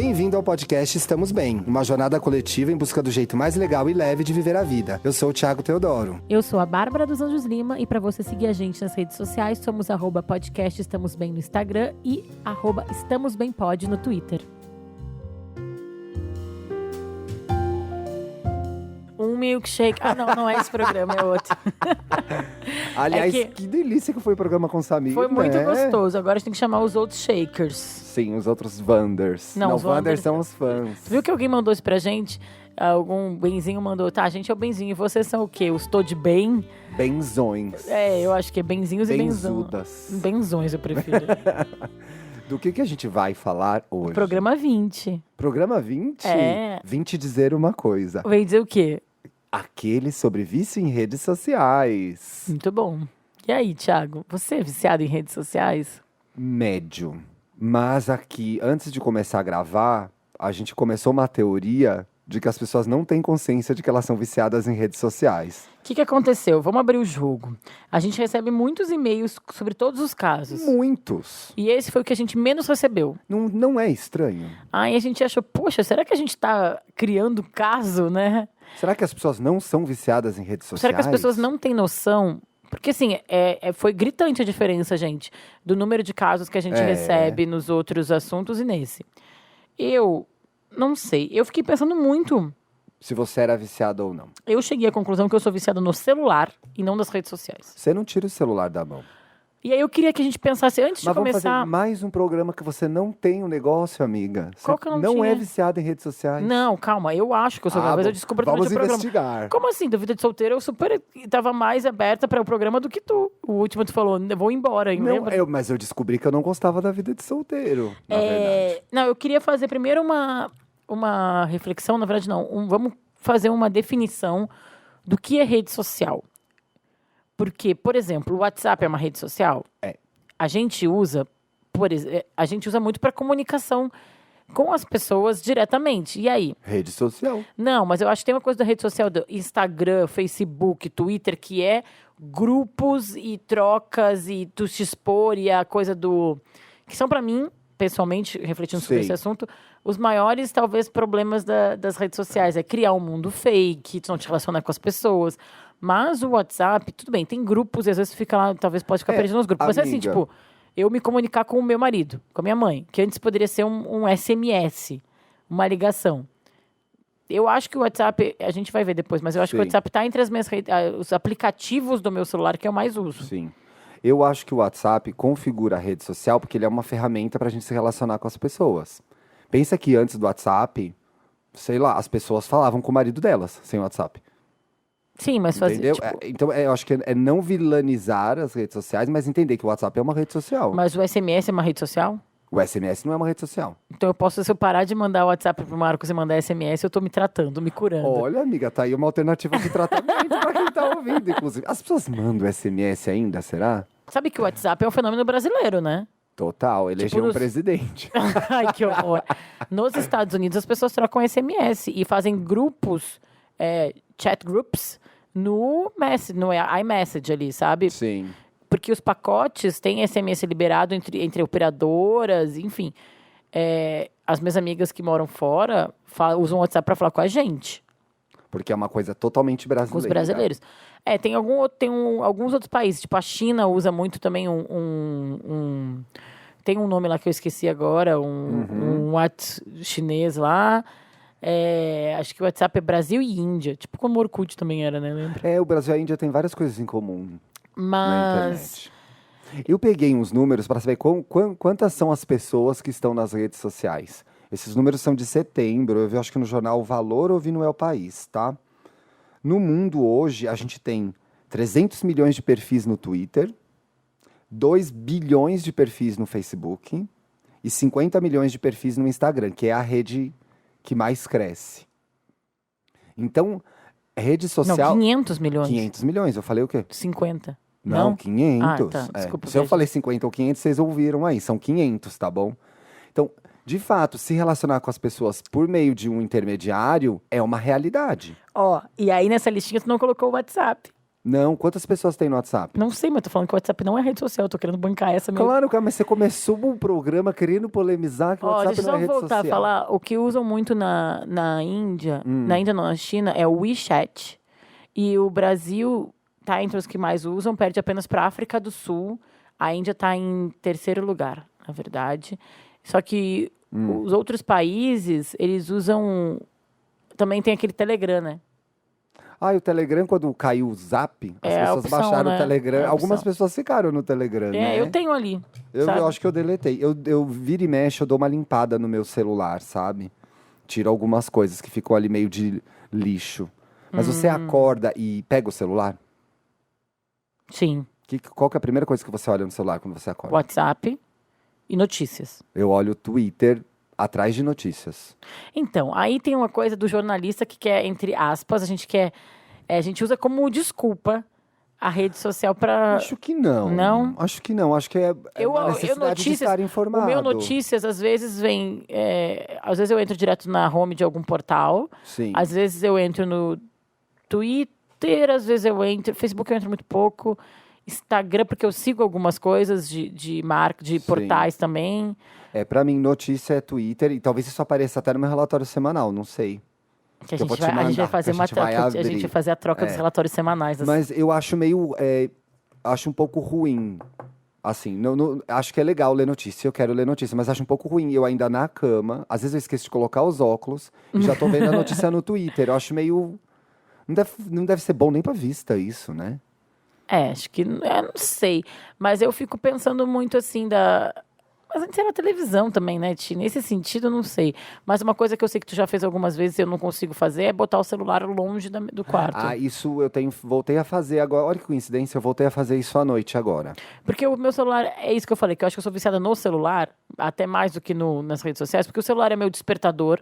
Bem-vindo ao podcast Estamos Bem, uma jornada coletiva em busca do jeito mais legal e leve de viver a vida. Eu sou o Thiago Teodoro. Eu sou a Bárbara dos Anjos Lima e para você seguir a gente nas redes sociais, somos @podcast Estamos Bem no Instagram e @estamosbempod no Twitter. Um milkshake. Ah, não é esse programa, é outro. Aliás, que delícia que foi o programa com o Samir, Foi muito né? gostoso. Agora a gente tem que chamar os outros shakers. Sim, os outros Wanders. Não, os Wanders são os fãs. Viu que alguém mandou isso pra gente? Algum benzinho mandou. Tá, a gente é o benzinho. E vocês são o quê? Os tô de bem? Benzões. É, eu acho que é benzinhos Benzudas. e benzões. Benzões, eu prefiro. Do que a gente vai falar hoje? Programa 20. Programa 20? É. 20 dizer uma coisa. Vem dizer o quê? Aquele sobre vício em redes sociais. Muito bom. E aí, Thiago? Você é viciado em redes sociais? Médio. Mas aqui, antes de começar a gravar, a gente começou uma teoria de que as pessoas não têm consciência de que elas são viciadas em redes sociais. O que aconteceu? Vamos abrir o jogo. A gente recebe muitos e-mails sobre todos os casos. Muitos. E esse foi o que a gente menos recebeu. Não é estranho? Aí a gente achou, poxa, será que a gente tá criando caso, né? Será que as pessoas não são viciadas em redes sociais? Será que as pessoas não têm noção? Porque, assim, foi gritante a diferença, gente, do número de casos que a gente recebe nos outros assuntos e nesse. Eu não sei. Eu fiquei pensando muito. Se você era viciado ou não. Eu cheguei à conclusão que eu sou viciada no celular e não nas redes sociais. Você não tira o celular da mão. E aí eu queria que a gente pensasse, antes de Mas vamos começar... fazer mais um programa que você não tem um negócio, amiga. Qual Você que eu não não tinha? é viciado em redes sociais. Não, calma, eu acho que eu sou mas eu descobri durante o programa. Vamos investigar. Como assim? Da vida de solteiro, eu super tava mais aberta para o programa do que tu. O último tu falou, eu vou embora, Não, lembra? mas eu descobri que eu não gostava da vida de solteiro, na verdade. Não, eu queria fazer primeiro uma reflexão, na verdade não, vamos fazer uma definição do que é rede social. Porque, por exemplo, o WhatsApp é uma rede social? É. A gente usa muito para comunicação com as pessoas diretamente. E aí? Rede social. Não, mas eu acho que tem uma coisa da rede social do Instagram, Facebook, Twitter, que é grupos e trocas e tu se expor e a coisa do... Que são, para mim, pessoalmente, refletindo sobre esse assunto, os maiores, talvez, problemas das redes sociais. É criar um mundo fake, tu não te relacionar com as pessoas. Mas o WhatsApp, tudo bem, tem grupos e às vezes fica lá, talvez pode ficar perdido nos grupos. Mas assim, tipo, eu me comunicar com o meu marido, com a minha mãe, que antes poderia ser um SMS, uma ligação. Eu acho que o WhatsApp, a gente vai ver depois, mas eu acho que o WhatsApp está entre os aplicativos do meu celular que eu mais uso. Sim. Eu acho que o WhatsApp configura a rede social porque ele é uma ferramenta para a gente se relacionar com as pessoas. Pensa que antes do WhatsApp, sei lá, as pessoas falavam com o marido delas sem WhatsApp. Sim, mas fazer. Tipo... Então, eu acho que é não vilanizar as redes sociais, mas entender que o WhatsApp é uma rede social. Mas o SMS é uma rede social? O SMS não é uma rede social. Então se eu parar de mandar o WhatsApp pro Marcos e mandar SMS, eu tô me tratando, me curando. Olha, amiga, tá aí uma alternativa de tratamento pra quem tá ouvindo, inclusive. As pessoas mandam SMS ainda, será? Sabe que o WhatsApp é um fenômeno brasileiro, né? Total, elegeu um presidente. Ai, que horror. Nos Estados Unidos, as pessoas trocam SMS e fazem grupos, chat groups, no iMessage ali, sabe? Sim. Porque os pacotes têm SMS liberado entre operadoras, enfim. As minhas amigas que moram fora usam o WhatsApp para falar com a gente. Porque é uma coisa totalmente brasileira. Com os brasileiros. Tem alguns outros países, tipo a China usa muito também tem um nome lá que eu esqueci agora, um WhatsApp chinês lá. Acho que o WhatsApp é Brasil e Índia, tipo como o Orkut também era, né? Lembra? O Brasil e a Índia tem várias coisas em comum. Na Mas... internet. Eu peguei uns números para saber quantas são as pessoas que estão nas redes sociais. Esses números são de setembro, eu vi, acho que no jornal O Valor ou vi no El País, tá? No mundo hoje, a gente tem 300 milhões de perfis no Twitter, 2 bilhões de perfis no Facebook e 50 milhões de perfis no Instagram, que é a rede que mais cresce. Então, rede social... Não, 500 milhões. 500 milhões, eu falei o quê? 50. Não, 500. Ah, tá. Desculpa. Se eu falei 50 ou 500, vocês ouviram aí. São 500, tá bom? Então, de fato, se relacionar com as pessoas por meio de um intermediário é uma realidade. E aí nessa listinha tu não colocou o WhatsApp. Não, quantas pessoas tem no WhatsApp? Não sei, mas tô falando que o WhatsApp não é rede social. Eu tô querendo bancar essa mesmo. Claro, cara, mas você começou um programa querendo polemizar que o Ó, WhatsApp deixa não é eu só rede voltar a social. falar. O que usam muito na Índia, na Índia não, na China, é o WeChat. E o Brasil tá entre os que mais usam, perde apenas para a África do Sul. A Índia tá em terceiro lugar, na verdade. Só que os outros países, eles usam... Também tem aquele Telegram, né? Ah, e o Telegram, quando caiu o Zap, as É a pessoas opção, baixaram né? o Telegram. É a Algumas opção. pessoas ficaram no Telegram, né? Eu tenho ali, Eu sabe? acho que eu deletei. Eu vira e mexe, eu dou uma limpada no meu celular, sabe? Tiro algumas coisas que ficam ali meio de lixo. Mas você acorda e pega o celular? Sim. Qual que é a primeira coisa que você olha no celular quando você acorda? WhatsApp e notícias. Eu olho o Twitter atrás de notícias. Então, aí tem uma coisa do jornalista que quer, entre aspas, a gente usa como desculpa a rede social para... Acho que não. Não? Acho que não. Acho que é uma necessidade de estar informado. O meu notícias, às vezes, vem... às vezes eu entro direto na home de algum portal. Sim. Às vezes eu entro no Twitter, às vezes eu entro... Facebook eu entro muito pouco. Instagram, porque eu sigo algumas coisas de marca, de portais também. Pra mim, notícia é Twitter. E talvez isso apareça até no meu relatório semanal, não sei. Que eu vou te a gente vai mandar, fazer que a uma gente vai troca. A gente abrir. vai fazer a troca dos relatórios semanais. Assim. Mas eu acho meio... acho um pouco ruim. Assim, acho que é legal ler notícia, eu quero ler notícia, mas acho um pouco ruim. Eu ainda na cama, às vezes eu esqueço de colocar os óculos e já tô vendo a notícia no Twitter. Eu acho meio... Não deve ser bom nem pra vista isso, né? Acho que... não sei. Mas eu fico pensando muito assim Mas antes era televisão também, né, Ti? Nesse sentido, eu não sei. Mas uma coisa que eu sei que tu já fez algumas vezes e eu não consigo fazer é botar o celular longe do quarto. Ah, isso voltei a fazer agora. Olha que coincidência, eu voltei a fazer isso à noite agora. Porque o meu celular, é isso que eu falei, que eu acho que eu sou viciada no celular, até mais do que nas redes sociais, porque o celular é meu despertador.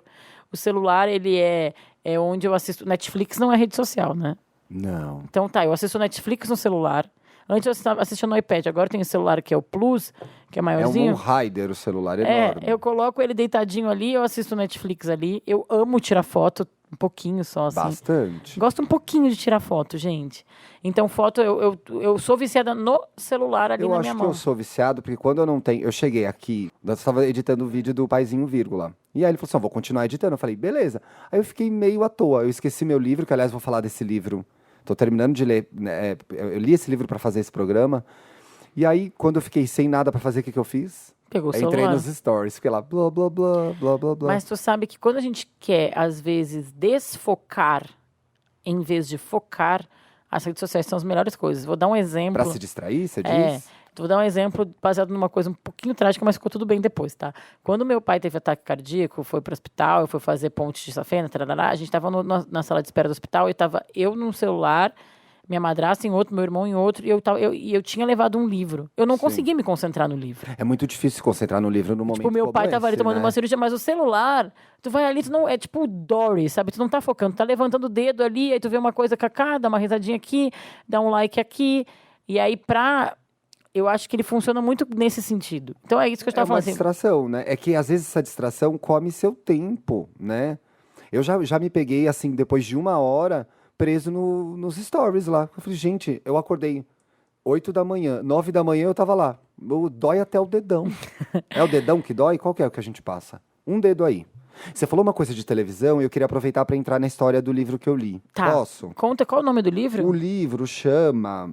O celular, ele é onde eu assisto... Netflix não é rede social, né? Não. Então tá, eu assisto Netflix no celular. Antes eu assistia no iPad, agora tem o celular que é o Plus, que é maiorzinho. É um Rider o celular, enorme. Eu coloco ele deitadinho ali, eu assisto Netflix ali. Eu amo tirar foto, um pouquinho só, assim. Bastante. Gosto um pouquinho de tirar foto, gente. Então, foto, eu sou viciada no celular ali na minha mão. Eu acho que eu sou viciado, porque quando eu não tenho... Eu cheguei aqui, eu estava editando o vídeo do Paizinho Vírgula. E aí ele falou assim, vou continuar editando. Eu falei, beleza. Aí eu fiquei meio à toa. Eu esqueci meu livro, que aliás vou falar desse livro. Tô terminando de ler, né, eu li esse livro para fazer esse programa. E aí, quando eu fiquei sem nada para fazer, o que eu fiz? Pegou o Entrei celular. nos stories, fiquei lá, blá, blá, blá, blá, blá, blá. Mas tu sabe que quando a gente quer, às vezes, desfocar, em vez de focar, as redes sociais são as melhores coisas. Vou dar um exemplo. Pra se distrair, você diz? Vou dar um exemplo baseado numa coisa um pouquinho trágica, mas ficou tudo bem depois, tá? Quando meu pai teve ataque cardíaco, foi pro hospital, eu fui fazer ponte de safena, tarará, a gente tava na sala de espera do hospital e tava eu num celular, minha madrasta em outro, meu irmão em outro, e eu tinha levado um livro. Eu não conseguia me concentrar no livro. É muito difícil se concentrar no livro no momento Tipo, meu pai como tava ali esse, tomando né? uma cirurgia, mas o celular, tu vai ali, tu não, é tipo o Dory, sabe? Tu não tá focando, tu tá levantando o dedo ali, aí tu vê uma coisa cacá, dá uma risadinha aqui, dá um like aqui, e aí eu acho que ele funciona muito nesse sentido. Então é isso que eu estava É uma falando assim. distração, né? É que às vezes essa distração come seu tempo, né? Eu já me peguei, assim, depois de 1 hora, preso nos stories lá. Eu falei, gente, eu acordei 8 da manhã, 9 da manhã eu tava lá. Dói até o dedão. É o dedão que dói? Qual que é o que a gente passa? Um dedo aí. Você falou uma coisa de televisão e eu queria aproveitar para entrar na história do livro que eu li. Tá. Posso? Conta qual o nome do livro? O livro chama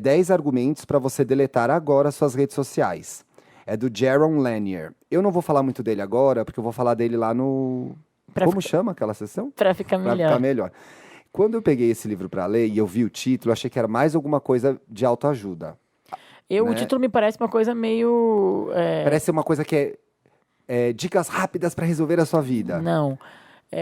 10 argumentos para você deletar agora suas redes sociais. É do Jaron Lanier. Eu não vou falar muito dele agora, porque eu vou falar dele lá no... Como chama aquela sessão? Pra ficar melhor. Pra ficar melhor. Quando eu peguei esse livro para ler e eu vi o título, eu achei que era mais alguma coisa de autoajuda. O né? título me parece uma coisa meio... Parece ser uma coisa que é dicas rápidas para resolver a sua vida. Não.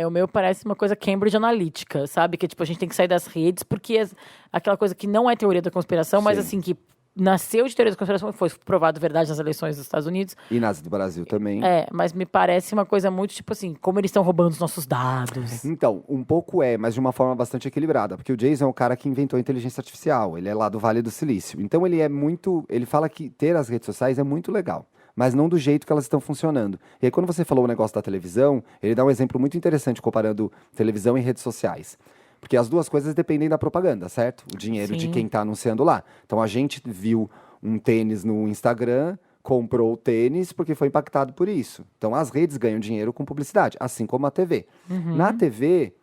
O meu parece uma coisa Cambridge Analytica, sabe? Que tipo, a gente tem que sair das redes, porque aquela coisa que não é teoria da conspiração, mas Sim. assim, que nasceu de teoria da conspiração, foi provado verdade nas eleições dos Estados Unidos. E nas do Brasil também. Mas me parece uma coisa muito, tipo assim, como eles estão roubando os nossos dados. Então, um pouco mas de uma forma bastante equilibrada. Porque o Jason é o cara que inventou a inteligência artificial. Ele é lá do Vale do Silício. Então, ele fala que ter as redes sociais é muito legal. Mas não do jeito que elas estão funcionando. E aí, quando você falou o negócio da televisão, ele dá um exemplo muito interessante comparando televisão e redes sociais. Porque as duas coisas dependem da propaganda, certo? O dinheiro de Sim. quem está anunciando lá. Então a gente viu um tênis no Instagram, comprou o tênis porque foi impactado por isso. Então as redes ganham dinheiro com publicidade, assim como a TV. Na TV,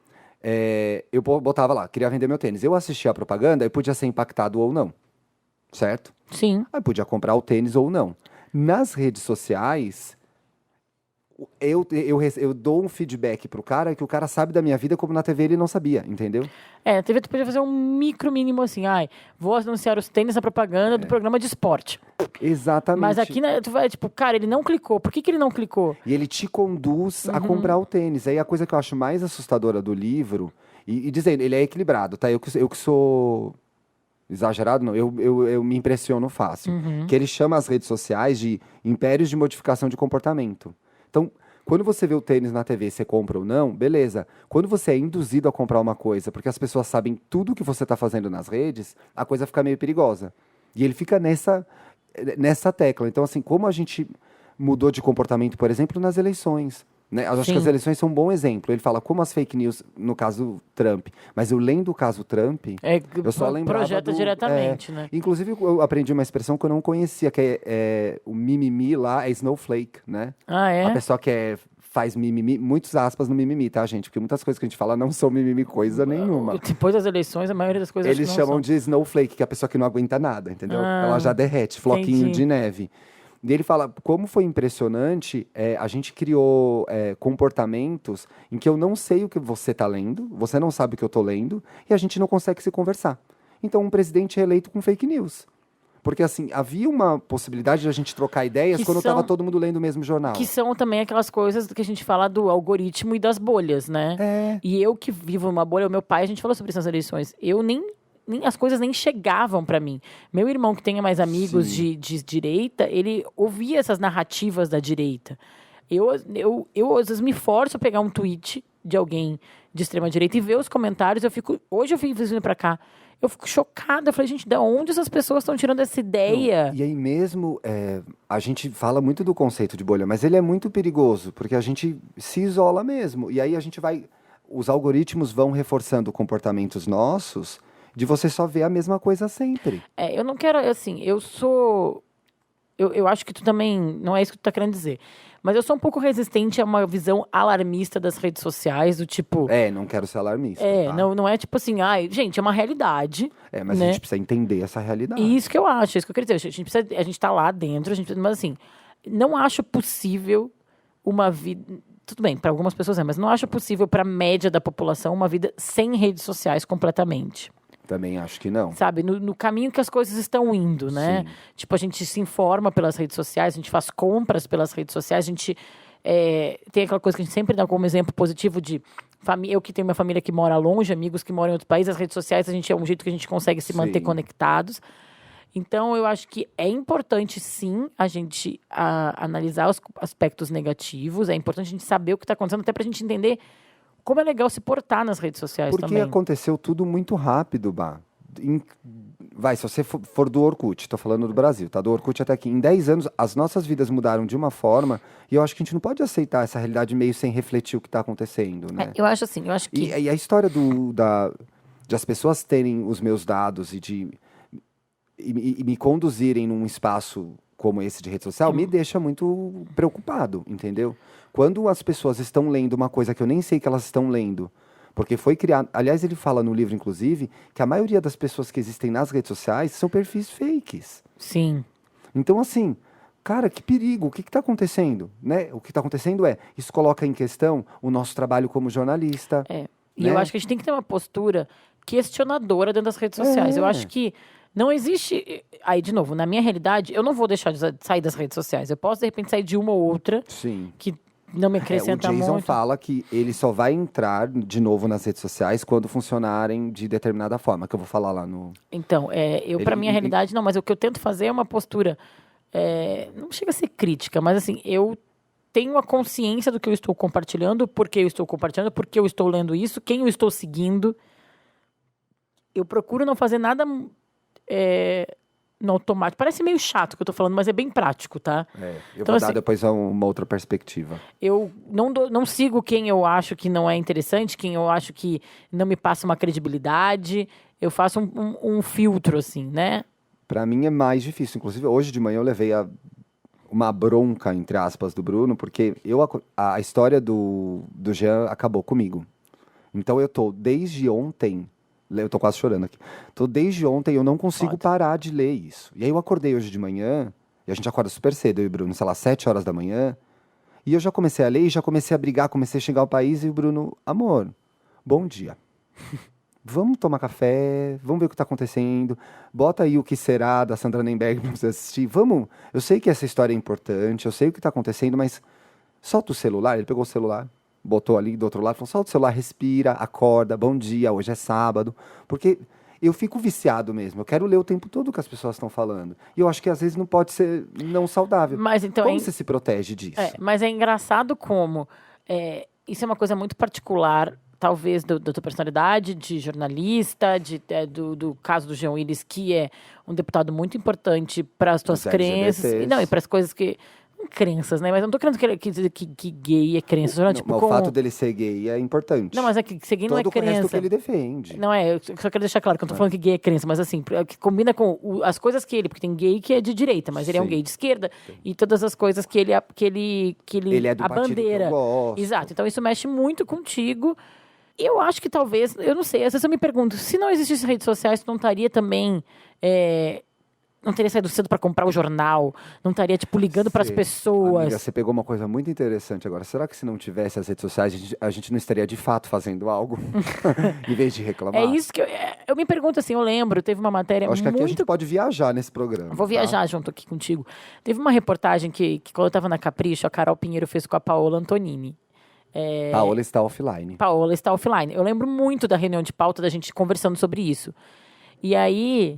eu botava lá, queria vender meu tênis. Eu assistia a propaganda e podia ser impactado ou não, certo? Sim. Aí podia comprar o tênis ou não. Nas redes sociais, eu dou um feedback pro cara que o cara sabe da minha vida como na TV ele não sabia, entendeu? Na TV tu podia fazer um micro mínimo assim, vou anunciar os tênis na propaganda do programa de esporte. Exatamente. Mas aqui, tu vai, tipo, cara, ele não clicou. Por que ele não clicou? E ele te conduz a comprar o tênis. Aí a coisa que eu acho mais assustadora do livro, e dizendo, ele é equilibrado, tá? Eu que sou exagerado, não, eu me impressiono fácil. Que ele chama as redes sociais de impérios de modificação de comportamento. Então, quando você vê o tênis na TV, você compra ou não, beleza. Quando você é induzido a comprar uma coisa, porque as pessoas sabem tudo o que você está fazendo nas redes, a coisa fica meio perigosa. E ele fica nessa tecla. Então, assim, como a gente mudou de comportamento, por exemplo, nas eleições. Né? Eu acho que as eleições são um bom exemplo. Ele fala como as fake news, no caso Trump. Mas eu lendo o caso Trump, eu só lembrava projeta diretamente, né? Inclusive, eu aprendi uma expressão que eu não conhecia, que é o mimimi lá é snowflake, né? Ah, é? A pessoa que faz mimimi, muitos aspas no mimimi, tá, gente? Porque muitas coisas que a gente fala não são mimimi coisa nenhuma. Depois das eleições, a maioria das coisas Eles acho que não chamam são. de snowflake, que é a pessoa que não aguenta nada, entendeu? Ela já derrete, floquinho entendi. de neve. E ele fala, como foi impressionante, a gente criou comportamentos em que eu não sei o que você está lendo, você não sabe o que eu estou lendo, e a gente não consegue se conversar. Então, um presidente é eleito com fake news. Porque, assim, havia uma possibilidade de a gente trocar ideias Que quando são- estava todo mundo lendo o mesmo jornal. Que são também aquelas coisas que a gente fala do algoritmo e das bolhas, né? E eu que vivo numa bolha, o meu pai, a gente falou sobre isso nas eleições, as coisas nem chegavam pra mim. Meu irmão, que tem mais amigos de direita, ele ouvia essas narrativas da direita. Eu às vezes me forço a pegar um tweet de alguém de extrema direita e ver os comentários. Hoje eu fico vindo pra cá. Eu fico chocada. Eu falei, gente, de onde essas pessoas estão tirando essa ideia? Não, e aí mesmo, a gente fala muito do conceito de bolha, mas ele é muito perigoso, porque a gente se isola mesmo. E aí os algoritmos vão reforçando comportamentos nossos de você só ver a mesma coisa sempre. Eu não quero, assim, eu acho que tu também, não é isso que tu tá querendo dizer. Mas eu sou um pouco resistente a uma visão alarmista das redes sociais, do tipo... Não quero ser alarmista, tá? não é tipo assim, gente, é uma realidade. Mas né? a gente precisa entender essa realidade. E isso que eu acho, isso que eu queria dizer. A gente tá lá dentro, mas assim, não acho possível uma vida... Tudo bem, para algumas pessoas mas não acho possível para a média da população uma vida sem redes sociais completamente. Também acho que não. Sabe, no caminho que as coisas estão indo, né? Sim. Tipo, a gente se informa pelas redes sociais, a gente faz compras pelas redes sociais, a gente tem aquela coisa que a gente sempre dá como exemplo positivo de eu que tenho minha família que mora longe, amigos que moram em outros países, as redes sociais é um jeito que a gente consegue se manter conectados. Então, eu acho que é importante, sim, a gente analisar os aspectos negativos, é importante a gente saber o que está acontecendo, até para a gente entender como é legal se portar nas redes sociais Porque também. aconteceu tudo muito rápido, Bah. Se você for do Orkut, tô falando do Brasil, tá? Do Orkut até aqui. Em 10 anos, as nossas vidas mudaram de uma forma e eu acho que a gente não pode aceitar essa realidade meio sem refletir o que está acontecendo, né? Eu acho assim, que... E a história de as pessoas terem os meus dados e me conduzirem num espaço como esse de rede social me deixa muito preocupado, entendeu? Quando as pessoas estão lendo uma coisa que eu nem sei que elas estão lendo, porque foi criado... Aliás, ele fala no livro, inclusive, que a maioria das pessoas que existem nas redes sociais são perfis fakes. Sim. Então, assim, cara, que perigo, o que está acontecendo? Né? O que está acontecendo isso coloca em questão o nosso trabalho como jornalista. E eu acho que a gente tem que ter uma postura questionadora dentro das redes sociais. Eu acho que não existe... Aí, de novo, na minha realidade, eu não vou deixar de sair das redes sociais. Eu posso, de repente, sair de uma ou outra que não me acrescenta muito. O Jason fala que ele só vai entrar de novo nas redes sociais quando funcionarem de determinada forma, que eu vou falar lá no... Então, pra minha realidade, não. Mas o que eu tento fazer é uma postura... não chega a ser crítica, mas assim, eu tenho a consciência do que eu estou compartilhando, por que eu estou compartilhando, por que eu estou lendo isso, quem eu estou seguindo. Eu procuro não fazer nada no automático. Parece meio chato o que eu tô falando, mas é bem prático, tá? Eu Então, vou dar assim, depois uma outra perspectiva. eu não sigo quem eu acho que não é interessante, quem eu acho que não me passa uma credibilidade. Eu faço um filtro, assim, né? Pra mim é mais difícil. Inclusive, hoje de manhã eu levei uma bronca, entre aspas, do Bruno, porque a história do Jean acabou comigo. Então eu tô desde ontem, eu tô quase chorando aqui. Tô desde ontem, eu não consigo Foda. parar de ler isso. E aí eu acordei hoje de manhã, e a gente acorda super cedo, eu e o Bruno, sei lá, 7 horas da manhã, e eu já comecei a ler, e já comecei a brigar, comecei a xingar o país, e o Bruno, amor, bom dia. Vamos tomar café, vamos ver o que tá acontecendo. Bota aí o que será da Sandra Nemberg pra você assistir. Vamos, eu sei que essa história é importante, eu sei o que tá acontecendo, mas solta o celular. Ele pegou o celular, botou ali do outro lado, falou, solta o celular, respira, acorda, bom dia, hoje é sábado. Porque eu fico viciado mesmo, eu quero ler o tempo todo o que as pessoas estão falando. E eu acho que às vezes não pode ser não saudável. Mas então Como você se protege disso? mas é engraçado como isso é uma coisa muito particular, talvez, da tua personalidade, de jornalista, do caso do Jean Willis, que é um deputado muito importante para as tuas Dos crenças. LGBTs. Não, e para as coisas que. Não crenças, né? Mas eu não tô querendo que gay é crença. Não, Tipo, mas o como... fato dele ser gay é importante. Não, mas é que ser gay não é Todo o resto crença. que ele defende. Não é, eu só quero deixar claro que eu não tô falando que gay é crença, mas assim, que combina com as coisas que ele, porque tem gay que é de direita, mas ele é um Sim. gay de esquerda, e todas as coisas que ele Ele é do a partido que eu bandeira. gosto. Exato, então isso mexe muito contigo. Eu acho que talvez, eu não sei, às vezes eu me pergunto, se não existisse redes sociais, tu não estaria também. Não teria saído cedo para comprar o jornal, não estaria, tipo, ligando para as Sim. pessoas. Amiga, você pegou uma coisa muito interessante agora. Será que se não tivesse as redes sociais, a gente não estaria de fato fazendo algo? Em vez de reclamar? É isso que eu me pergunto assim, eu lembro, teve uma matéria Eu acho que aqui a gente muito. pode viajar nesse programa. Vou tá? viajar junto aqui contigo. Teve uma reportagem que quando eu estava na Capricho, a Carol Pinheiro fez com a Paola Antonini. Paola está offline. Paola está offline. Eu lembro muito da reunião de pauta, da gente conversando sobre isso. E aí,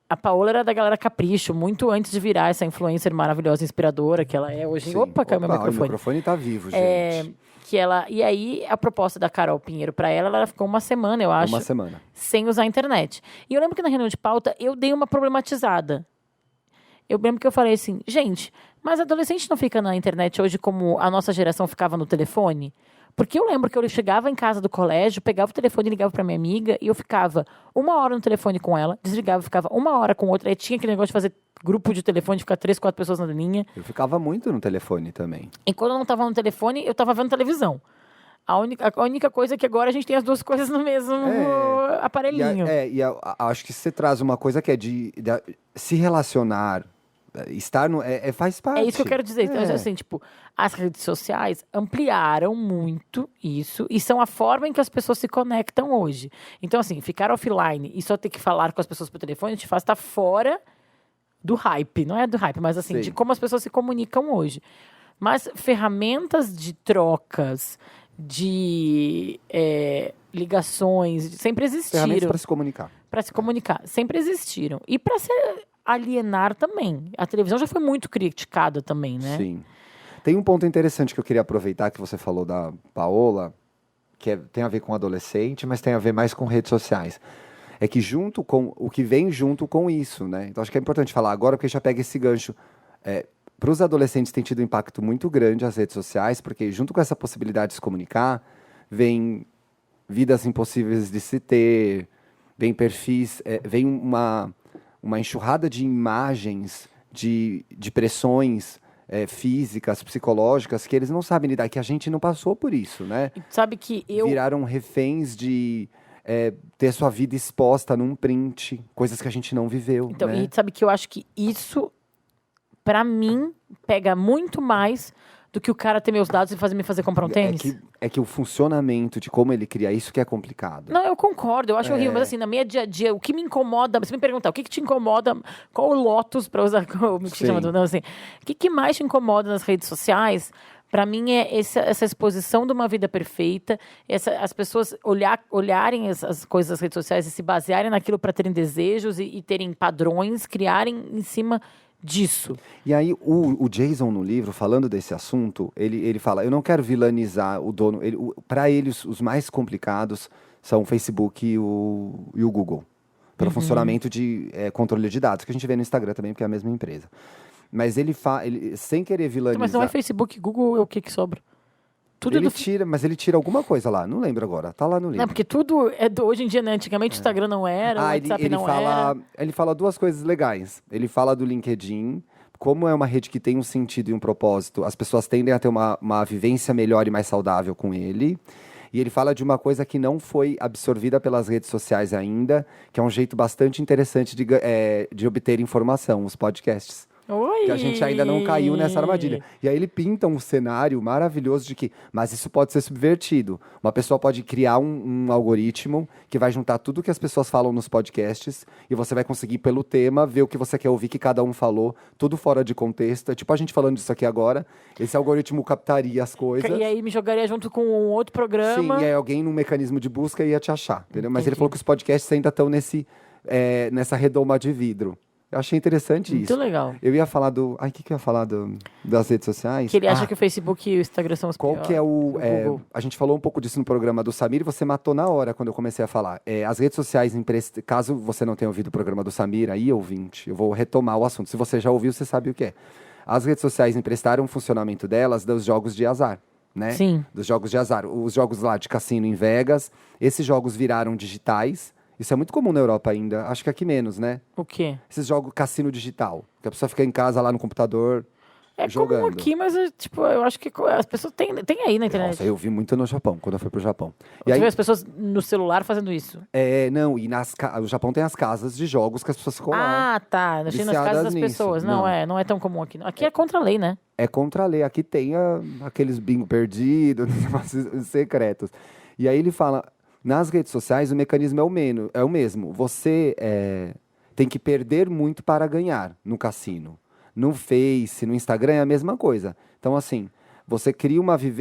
a Paola era da galera Capricho, muito antes de virar essa influencer maravilhosa, inspiradora que ela é hoje. Sim. Opa, caiu meu O microfone. microfone tá vivo, gente. E aí, a proposta da Carol Pinheiro para ela ficou uma semana, eu acho, Uma semana. sem usar a internet. E eu lembro que na reunião de pauta, eu dei uma problematizada. Eu lembro que eu falei assim, gente, mas adolescente não fica na internet hoje como a nossa geração ficava no telefone? Porque eu lembro que eu chegava em casa do colégio, pegava o telefone e ligava pra minha amiga, e eu ficava 1 hora no telefone com ela, desligava, ficava 1 hora com outra, aí tinha aquele negócio de fazer grupo de telefone, de ficar 3, 4 pessoas na linha. Eu ficava muito no telefone também. E quando eu não tava no telefone, eu tava vendo televisão. A única coisa é que agora a gente tem as duas coisas no mesmo aparelhinho. Acho que você traz uma coisa que é de se relacionar, estar no. Faz parte. É isso que eu quero dizer. Então, assim, tipo, as redes sociais ampliaram muito isso e são a forma em que as pessoas se conectam hoje. Então, assim, ficar offline e só ter que falar com as pessoas por telefone te faz estar fora do hype. Não é do hype, mas assim, Sim. de como as pessoas se comunicam hoje. Mas ferramentas de trocas, de ligações, sempre Ferramentas existiram. para se comunicar. Para se comunicar, sempre existiram. E para se alienar também. A televisão já foi muito criticada também, né? Sim. Tem um ponto interessante que eu queria aproveitar que você falou da Paola, que tem a ver com adolescente, mas tem a ver mais com redes sociais. É que junto com o que vem junto com isso, né? Então acho que é importante falar agora, porque já pega esse gancho. Para os adolescentes tem tido um impacto muito grande as redes sociais, porque junto com essa possibilidade de se comunicar, vem vidas impossíveis de se ter, vem perfis, vem uma enxurrada de imagens, de pressões físicas, psicológicas, que eles não sabem lidar, que a gente não passou por isso, né? E sabe que Viraram reféns de ter sua vida exposta num print, coisas que a gente não viveu, Então, né? e sabe que eu acho que isso, pra mim, pega muito mais do que o cara ter meus dados e me fazer comprar um tênis. É que o funcionamento de como ele cria isso que é complicado. Não, eu concordo, eu acho horrível, mas assim, na minha dia a dia, o que me incomoda, se me perguntar, o que te incomoda, qual o Lotus, pra usar, como que Sim. chama, não, assim, o que mais te incomoda nas redes sociais, pra mim é essa exposição de uma vida perfeita, as pessoas olharem as coisas das redes sociais e se basearem naquilo pra terem desejos e terem padrões, criarem em cima disso. E aí, o Jason, no livro, falando desse assunto, ele fala, eu não quero vilanizar o dono. Para eles, os mais complicados são o Facebook e o Google. pelo funcionamento de controle de dados, que a gente vê no Instagram também, porque é a mesma empresa. Mas ele sem querer vilanizar... Mas não é Facebook, Google, é o que sobra? Tudo Mas ele tira alguma coisa lá, não lembro agora, tá lá no livro. Não, porque tudo é hoje em dia, né? Antigamente o Instagram não era, o WhatsApp não era. Ele fala duas coisas legais. Ele fala do LinkedIn, como é uma rede que tem um sentido e um propósito, as pessoas tendem a ter uma vivência melhor e mais saudável com ele. E ele fala de uma coisa que não foi absorvida pelas redes sociais ainda, que é um jeito bastante interessante de obter informação, os podcasts. Oi! Que a gente ainda não caiu nessa armadilha. E aí ele pinta um cenário maravilhoso de que, mas isso pode ser subvertido. Uma pessoa pode criar um algoritmo que vai juntar tudo que as pessoas falam nos podcasts e você vai conseguir, pelo tema, ver o que você quer ouvir que cada um falou, tudo fora de contexto. É tipo a gente falando disso aqui agora, esse algoritmo captaria as coisas. E aí me jogaria junto com um outro programa. Sim, e aí alguém num mecanismo de busca ia te achar, entendeu? Mas ele Entendi. falou que os podcasts ainda estão nessa redoma de vidro. Eu achei interessante isso. Muito legal. Eu ia falar Ai, o que eu ia falar das redes sociais? Que ele acha que o Facebook e o Instagram são os Qual piores. que é Google. a gente falou um pouco disso no programa do Samir e você matou na hora quando eu comecei a falar. As redes sociais, caso você não tenha ouvido o programa do Samir, aí, ouvinte, eu vou retomar o assunto. Se você já ouviu, você sabe o que é. As redes sociais emprestaram o funcionamento delas dos jogos de azar, né? Sim. Dos jogos de azar. Os jogos lá de cassino em Vegas, esses jogos viraram digitais. Isso é muito comum na Europa ainda. Acho que aqui menos, né? O quê? Esses jogos cassino digital. Que a pessoa fica em casa lá no computador jogando. Comum aqui, mas eu acho que as pessoas têm aí na internet. Nossa, eu vi muito no Japão, quando eu fui pro Japão. E Você aí, vê as pessoas no celular fazendo isso. não, e o Japão tem as casas de jogos que as pessoas ficam lá. Ah, tá. Achei nas viciadas casas das nisso. pessoas. Não. Não é tão comum aqui. Aqui é contra a lei, né? É contra a lei. Aqui tem aqueles bingo perdidos, negócios secretos. E aí ele fala, nas redes sociais o mecanismo é o mesmo. Você tem que perder muito para ganhar no cassino. No Face, no Instagram é a mesma coisa. Então, assim, você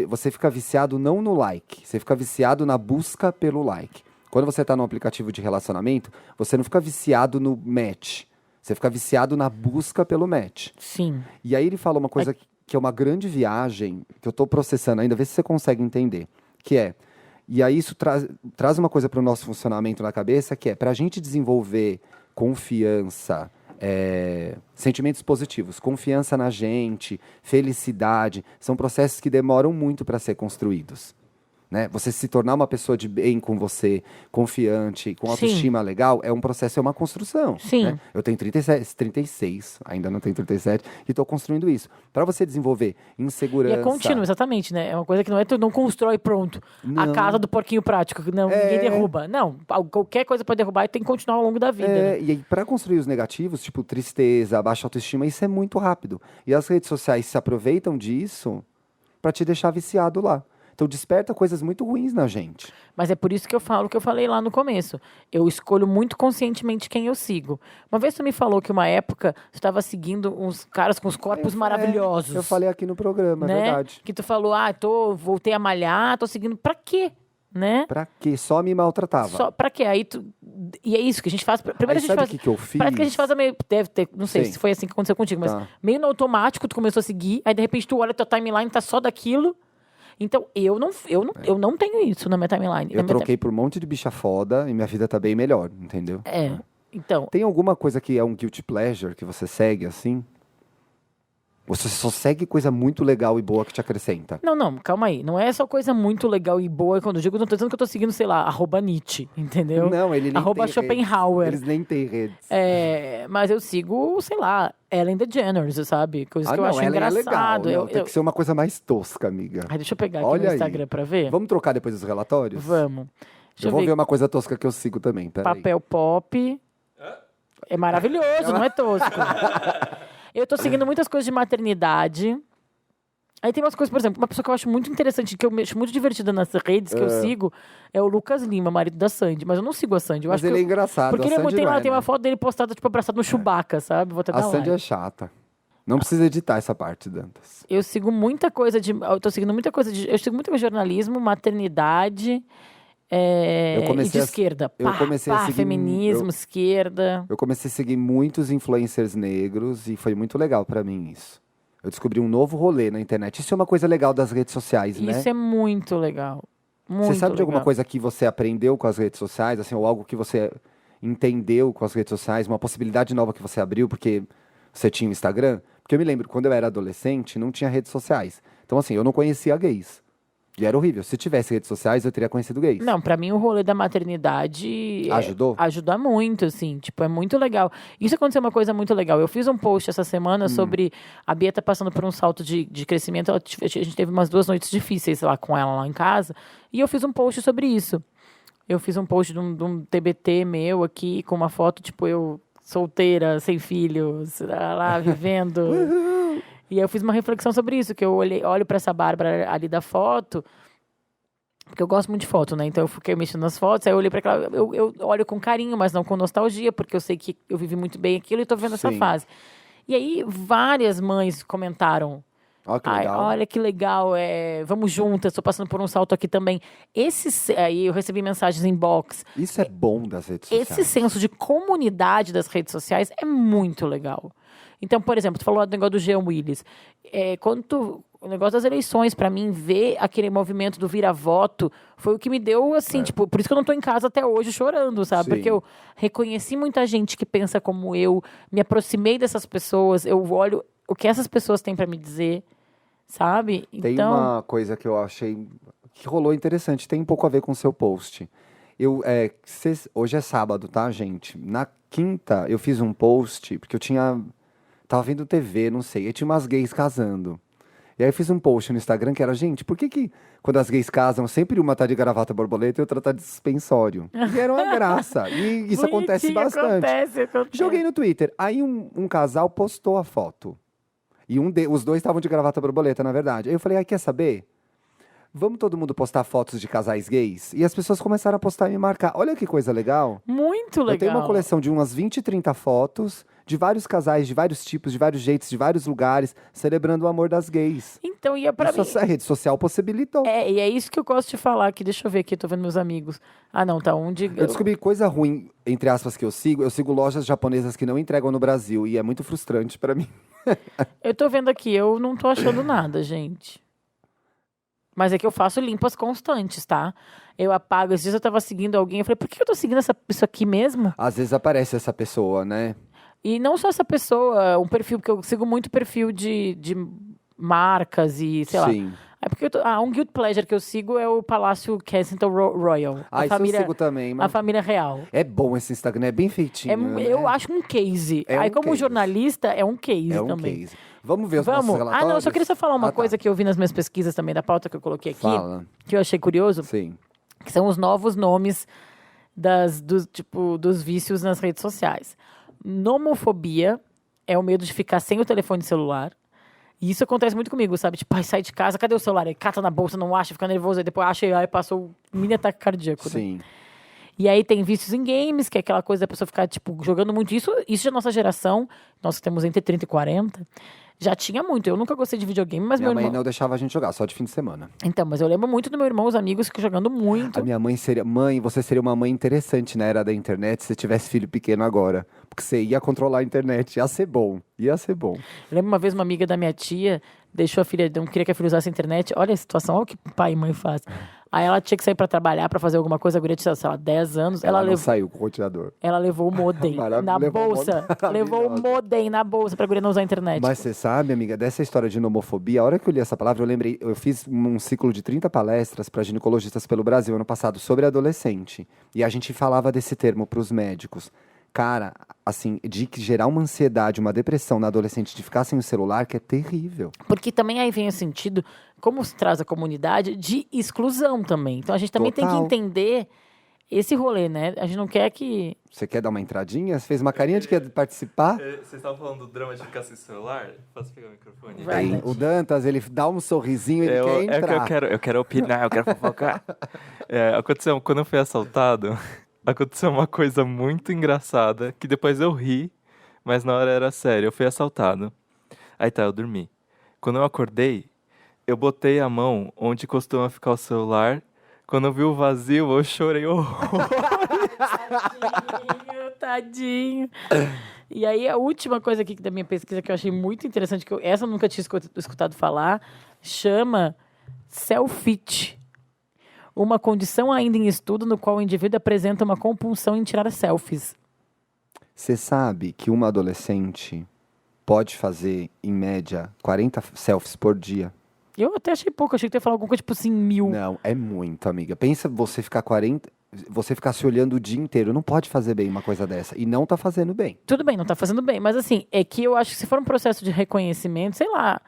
você fica viciado não no like, você fica viciado na busca pelo like. Quando você está num aplicativo de relacionamento, você não fica viciado no match. Você fica viciado na busca pelo match. Sim. E aí ele fala uma coisa que é uma grande viagem, que eu estou processando ainda, vê se você consegue entender. E aí isso traz uma coisa para o nosso funcionamento na cabeça, que é para a gente desenvolver confiança, sentimentos positivos, confiança na gente, felicidade, são processos que demoram muito para ser construídos. Né? Você se tornar uma pessoa de bem com você, confiante, com autoestima legal, é um processo, é uma construção. Sim. Né? Eu tenho 36, ainda não tenho 37, e estou construindo isso. Para você desenvolver insegurança... E é contínuo, exatamente, né? É uma coisa que não é tu não constrói pronto. A casa do porquinho prático, que não, ninguém derruba. Não, qualquer coisa pode derrubar e tem que continuar ao longo da vida. Né? E aí, para construir os negativos, tipo tristeza, baixa autoestima, isso é muito rápido. E as redes sociais se aproveitam disso para te deixar viciado lá. Então desperta coisas muito ruins na gente. Mas é por isso que eu falo o que eu falei lá no começo. Eu escolho muito conscientemente quem eu sigo. Uma vez tu me falou que uma época tu estava seguindo uns caras com os corpos maravilhosos. Eu falei aqui no programa, né? é verdade. Que tu falou, voltei a malhar, tô seguindo. Pra quê? Né? Pra quê? Só me maltratava. Só pra quê? E é isso que a gente faz. Primeiro aí a gente sabe faz. o que eu fiz? Parece que a gente faz meio. Deve ter, não sei Sim. se foi assim que aconteceu contigo, mas Tá. meio no automático tu começou a seguir, aí de repente tu olha teu timeline, tá só daquilo. Então, eu não tenho isso na minha timeline. Eu troquei por um monte de bicha foda e minha vida tá bem melhor, entendeu? Então, Tem alguma coisa que é um guilty pleasure que você segue assim? Você só segue coisa muito legal e boa que te acrescenta. não, calma aí. Não é só coisa muito legal e boa. Quando eu digo, não tô dizendo que eu tô seguindo, sei lá, @Nietzsche, entendeu? Não, ele nem Arroba tem Schopenhauer. redes. Eles nem têm redes. Mas eu sigo, sei lá, Ellen DeGeneres, sabe? Coisas que eu acho ela engraçado. É legal. Tem que ser uma coisa mais tosca, amiga. Ai, deixa eu pegar aqui Olha no aí. Instagram pra ver. Vamos trocar depois os relatórios? Vamos. Deixa Eu vou ver uma coisa tosca que eu sigo também, peraí. Papel Pop. É maravilhoso, não é tosco. Eu tô seguindo muitas coisas de maternidade. Aí tem umas coisas, por exemplo, uma pessoa que eu acho muito interessante, que eu acho muito divertida nas redes, que eu sigo, é o Lucas Lima, marido da Sandy. Mas eu não sigo a Sandy. Mas ele é engraçado. Porque a Sandy não tem né? uma foto dele postada, tipo, abraçado no Chewbacca, sabe? Vou até A dar Sandy like. é chata. Não precisa editar essa parte, Dantas. Eu sigo muita coisa de... Eu sigo muita coisa de jornalismo, maternidade... e de esquerda. a seguir, feminismo, esquerda. Eu comecei a seguir muitos influencers negros e foi muito legal pra mim isso. Eu descobri um novo rolê na internet. Isso é uma coisa legal das redes sociais, né? Isso é muito legal. Muito você sabe de alguma legal. coisa que você aprendeu com as redes sociais, assim, ou algo que você entendeu com as redes sociais, uma possibilidade nova que você abriu, porque você tinha o Instagram? Porque eu me lembro, quando eu era adolescente, não tinha redes sociais. Então, assim, eu não conhecia gays. E era horrível. Se tivesse redes sociais, eu teria conhecido gays. Não, pra mim o rolê da maternidade Ajudou? Ajuda muito, assim, tipo, é muito legal. Isso aconteceu uma coisa muito legal. Eu fiz um post essa semana sobre a Bia tá passando por um salto de crescimento. A gente teve umas 2 noites difíceis lá com ela lá em casa. E eu fiz um post sobre isso. Eu fiz um post de um TBT meu aqui, com uma foto, tipo, eu solteira, sem filhos, lá vivendo. E eu fiz uma reflexão sobre isso, que eu olho pra essa Bárbara ali da foto, porque eu gosto muito de foto, né? Então eu fiquei mexendo nas fotos, aí eu olhei pra aquela. Eu olho com carinho, mas não com nostalgia, porque eu sei que eu vivi muito bem aquilo e tô vendo essa Sim. fase. E aí várias mães comentaram. Ó, que Ai, legal. olha que legal, vamos juntas, estou passando por um salto aqui também. Aí eu recebi mensagens inbox. Isso é bom das redes sociais. Esse senso de comunidade das redes sociais é muito legal. Então, por exemplo, tu falou do negócio do Jean Willis. O negócio das eleições, pra mim, ver aquele movimento do vira-voto foi o que me deu, assim, tipo, por isso que eu não tô em casa até hoje chorando, sabe? Sim. Porque eu reconheci muita gente que pensa como eu, me aproximei dessas pessoas, eu olho o que essas pessoas têm pra me dizer, sabe? Tem uma coisa que eu achei que rolou interessante, tem um pouco a ver com o seu post. Hoje é sábado, tá, gente? Na quinta eu fiz um post, porque tava vendo TV, não sei, e tinha umas gays casando. E aí eu fiz um post no Instagram que era, gente, por que quando as gays casam, sempre uma tá de gravata borboleta e outra tá de suspensório? E era uma graça. E isso acontece bastante. Acontece. Joguei no Twitter. Aí um casal postou a foto. E os dois estavam de gravata borboleta, na verdade. Aí eu falei, quer saber? Vamos todo mundo postar fotos de casais gays? E as pessoas começaram a postar e me marcar. Olha que coisa legal. Muito legal. Eu tenho uma coleção de umas 20, 30 fotos de vários casais, de vários tipos, de vários jeitos, de vários lugares, celebrando o amor das gays. Então, e é pra mim... A rede social possibilitou. E é isso que eu gosto de falar aqui. Deixa eu ver aqui, tô vendo meus amigos. Ah, não, tá onde... Eu descobri coisa ruim, entre aspas, que eu sigo lojas japonesas que não entregam no Brasil. E é muito frustrante pra mim. Eu tô vendo aqui, eu não tô achando nada, gente. Mas é que eu faço limpas constantes, tá? Eu apago. Esses dias eu tava seguindo alguém, eu falei, por que eu tô seguindo isso aqui mesmo? Às vezes aparece essa pessoa, né? E não só essa pessoa, um perfil, porque eu sigo muito perfil de marcas e, sei lá. Sim. É porque um guilt pleasure que eu sigo é o Palácio Kensington Royal. Isso eu sigo também. A família real. É bom esse Instagram, é bem feitinho, né? Eu acho um case. É Aí, um como case. jornalista, é um case É um também. case. Vamos ver os nossos relatórios? Não, eu só queria só falar uma Tá. coisa que eu vi nas minhas pesquisas também, da pauta que eu coloquei aqui, Fala. que eu achei curioso, Sim. que são os novos nomes dos vícios nas redes sociais. Nomofobia é o medo de ficar sem o telefone celular. E isso acontece muito comigo, sabe? Tipo, sai de casa, cadê o celular? Aí cata na bolsa, não acha, fica nervoso, aí depois acha e aí passou um mini ataque cardíaco. Né? Sim. E aí tem vícios em games, que é aquela coisa da pessoa ficar, tipo, jogando muito. Isso da nossa geração, nós que temos entre 30 e 40, já tinha muito. Eu nunca gostei de videogame, mas Minha meu mãe irmão... não deixava a gente jogar, só de fim de semana. Então, mas eu lembro muito do meu irmão, os amigos que jogando muito. A minha mãe seria... Mãe, você seria uma mãe interessante na era da internet se você tivesse filho pequeno agora. Porque você ia controlar a internet. Ia ser bom. Ia ser bom. Eu lembro uma vez uma amiga da minha tia deixou a filha, não queria que a filha usasse a internet. Olha a situação, olha o que pai e mãe faz. Aí ela tinha que sair pra trabalhar, pra fazer alguma coisa. A guria tinha, sei lá, 10 anos. Ela não saiu com o roteador. Ela levou o modem na bolsa. Levou o modem na bolsa pra guria não usar a internet. Mas você sabe, amiga, dessa história de nomofobia, a hora que eu li essa palavra, eu lembrei, eu fiz um ciclo de 30 palestras para ginecologistas pelo Brasil ano passado sobre adolescente. E a gente falava desse termo pros médicos. Cara, assim, de gerar uma ansiedade, uma depressão na adolescente de ficar sem o celular, que é terrível. Porque também aí vem o sentido, como se traz a comunidade, de exclusão também. Então a gente também tem que entender esse rolê, né? A gente não quer que... Você quer dar uma entradinha? Você fez uma carinha de que ia participar? Vocês estavam falando do drama de ficar sem celular? Posso pegar o microfone? Vai. O Dantas, ele dá um sorrisinho, ele quer entrar. Eu quero opinar, eu quero fofocar. Aconteceu, quando eu fui assaltado, aconteceu uma coisa muito engraçada, que depois eu ri, mas na hora era sério. Eu fui assaltado. Aí tá, eu dormi. Quando eu acordei, eu botei a mão onde costuma ficar o celular. Quando eu vi o vazio, eu chorei horror. Tadinho. E aí, a última coisa aqui da minha pesquisa que eu achei muito interessante, que essa eu nunca tinha escutado falar, chama Selfie. uma condição ainda em estudo no qual o indivíduo apresenta uma compulsão em tirar selfies. Você sabe que uma adolescente pode fazer, em média, 40 selfies por dia? Eu até achei pouco, achei que ia falar alguma coisa tipo assim, 1000. Não, é muito, amiga. Pensa você ficar 40... Você ficar se olhando o dia inteiro. Não pode fazer bem uma coisa dessa. E não tá fazendo bem. Tudo bem, não tá fazendo bem, mas assim, é que eu acho que se for um processo de reconhecimento, sei lá,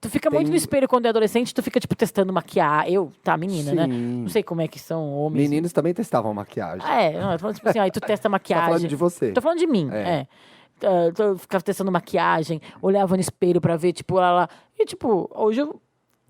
tu fica muito no espelho quando é adolescente, tu fica, tipo, testando maquiagem. Menina, né? Sim. Não sei como é que são homens. Meninos também testavam maquiagem. Não, eu tô falando, tipo assim, aí tu testa Tá maquiagem. falando de você. Tô falando de mim, eu ficava testando maquiagem, olhava no espelho pra ver, tipo, lá. E, tipo, hoje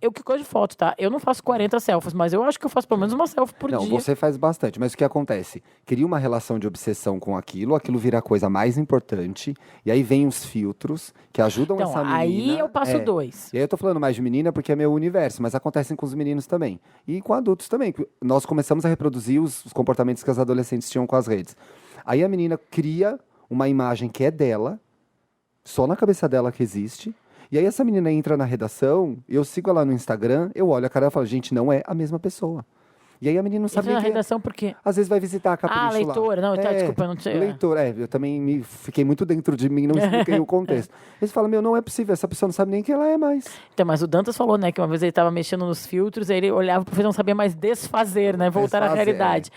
eu que gosto de foto, tá? Eu não faço 40 selfies, mas eu acho que eu faço pelo menos uma selfie por Não, dia. você faz bastante, mas o que acontece? Cria uma relação de obsessão com aquilo vira a coisa mais importante, e aí vem os filtros que ajudam Então, essa menina. aí eu passo 2. E aí eu tô falando mais de menina porque é meu universo, mas acontecem com os meninos também. E com adultos também. Nós começamos a reproduzir os comportamentos que as adolescentes tinham com as redes. Aí a menina cria uma imagem que é dela, só na cabeça dela que existe. E aí essa menina entra na redação, eu sigo ela no Instagram, eu olho a cara e falo, gente, não é a mesma pessoa. E aí a menina não sabe Entra na nem quem é. redação por quê? Às vezes vai visitar a Capricho lá. leitora. Não, tá, desculpa, eu não sei. Leitor, eu também fiquei muito dentro de mim, não expliquei o contexto. Eles falam, não é possível, essa pessoa não sabe nem quem ela é mais. Então, mas o Dantas falou, né, que uma vez ele tava mexendo nos filtros, aí ele olhava pro filtro e não sabia mais desfazer, né, voltar à realidade.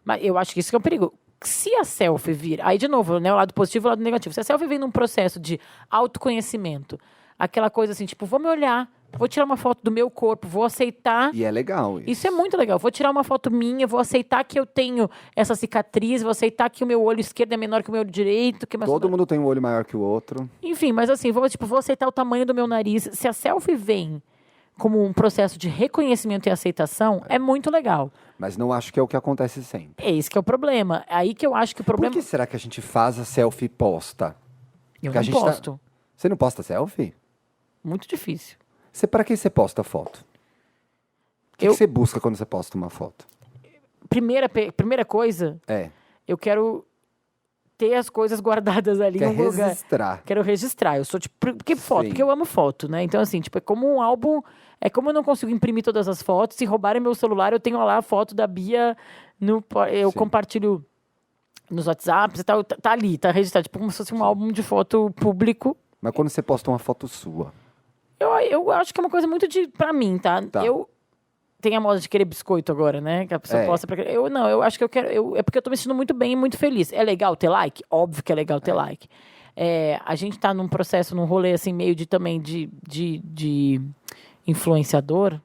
Mas eu acho que isso que é um perigo. Se a selfie vir, aí de novo, né, o lado positivo e o lado negativo. Se a selfie vem num processo de autoconhecimento, aquela coisa assim, tipo, vou me olhar, vou tirar uma foto do meu corpo, vou aceitar. E é legal isso. Isso é muito legal. Vou tirar uma foto minha, vou aceitar que eu tenho essa cicatriz, vou aceitar que o meu olho esquerdo é menor que o meu olho direito. Que Todo mundo tem um olho maior que o outro. Enfim, mas assim, vou aceitar o tamanho do meu nariz. Se a selfie vem como um processo de reconhecimento e aceitação, é muito legal. Mas não acho que é o que acontece sempre. É esse que é o problema. Aí que eu acho que o problema... Por que será que a gente faz a selfie e posta? Eu Porque a não gente posto. Você não posta selfie? Muito difícil. Pra que você posta foto? O que você busca quando você posta uma foto? Primeira coisa, eu quero ter as coisas guardadas ali em algum lugar. Registrar. Quero registrar. Eu sou tipo... Porque foto? Sim. Porque eu amo foto, né? Então, assim, tipo, é como um álbum... É como eu não consigo imprimir todas as fotos. Se roubarem meu celular, eu tenho lá a foto da Bia. Eu compartilho nos WhatsApps e tal. Tá ali, tá registrado. Tipo, como se fosse um álbum de foto público. Mas quando você posta uma foto sua? Eu acho que é uma coisa muito pra mim, tá? Eu tenho a moda de querer biscoito agora, né? Que a pessoa posta pra... Eu acho que eu quero... É porque eu tô me sentindo muito bem e muito feliz. É legal ter like? Óbvio que é legal ter like. A gente tá num processo, num rolê, assim, meio de influenciador.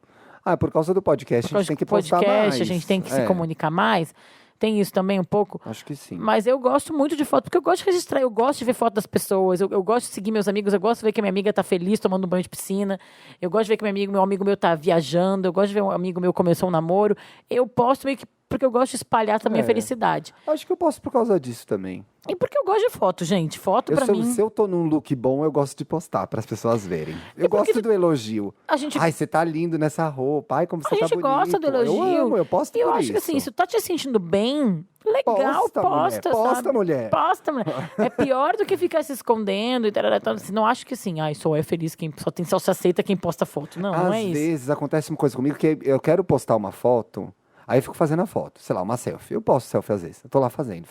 Por causa do podcast, a gente tem que postar mais. A gente tem que se comunicar mais. Tem isso também um pouco? Acho que sim. Mas eu gosto muito de foto, porque eu gosto de registrar, eu gosto de ver foto das pessoas, eu gosto de seguir meus amigos, eu gosto de ver que a minha amiga tá feliz tomando um banho de piscina, eu gosto de ver que meu amigo meu tá viajando, eu gosto de ver um amigo meu começou um namoro. Eu posto meio que porque eu gosto de espalhar também a felicidade. Acho que eu posto por causa disso também. E porque eu gosto de foto, gente. Foto pra mim... Se eu tô num look bom, eu gosto de postar para as pessoas verem. Eu gosto do elogio. Ai, você tá lindo nessa roupa. Ai, como você tá bonito. A gente gosta do elogio. Eu amo, eu posto por isso. E eu acho que assim, se tu tá te sentindo bem, legal, posta, mulher. Posta, sabe? mulher. Posta, mulher. É pior do que ficar se escondendo e tal. Assim, não acho que assim, só é feliz quem só se aceita quem posta foto. Não, não é isso. Às vezes acontece uma coisa comigo que eu quero postar uma foto... Aí eu fico fazendo a foto, sei lá, uma selfie. Eu posto selfie às vezes. Eu tô lá fazendo.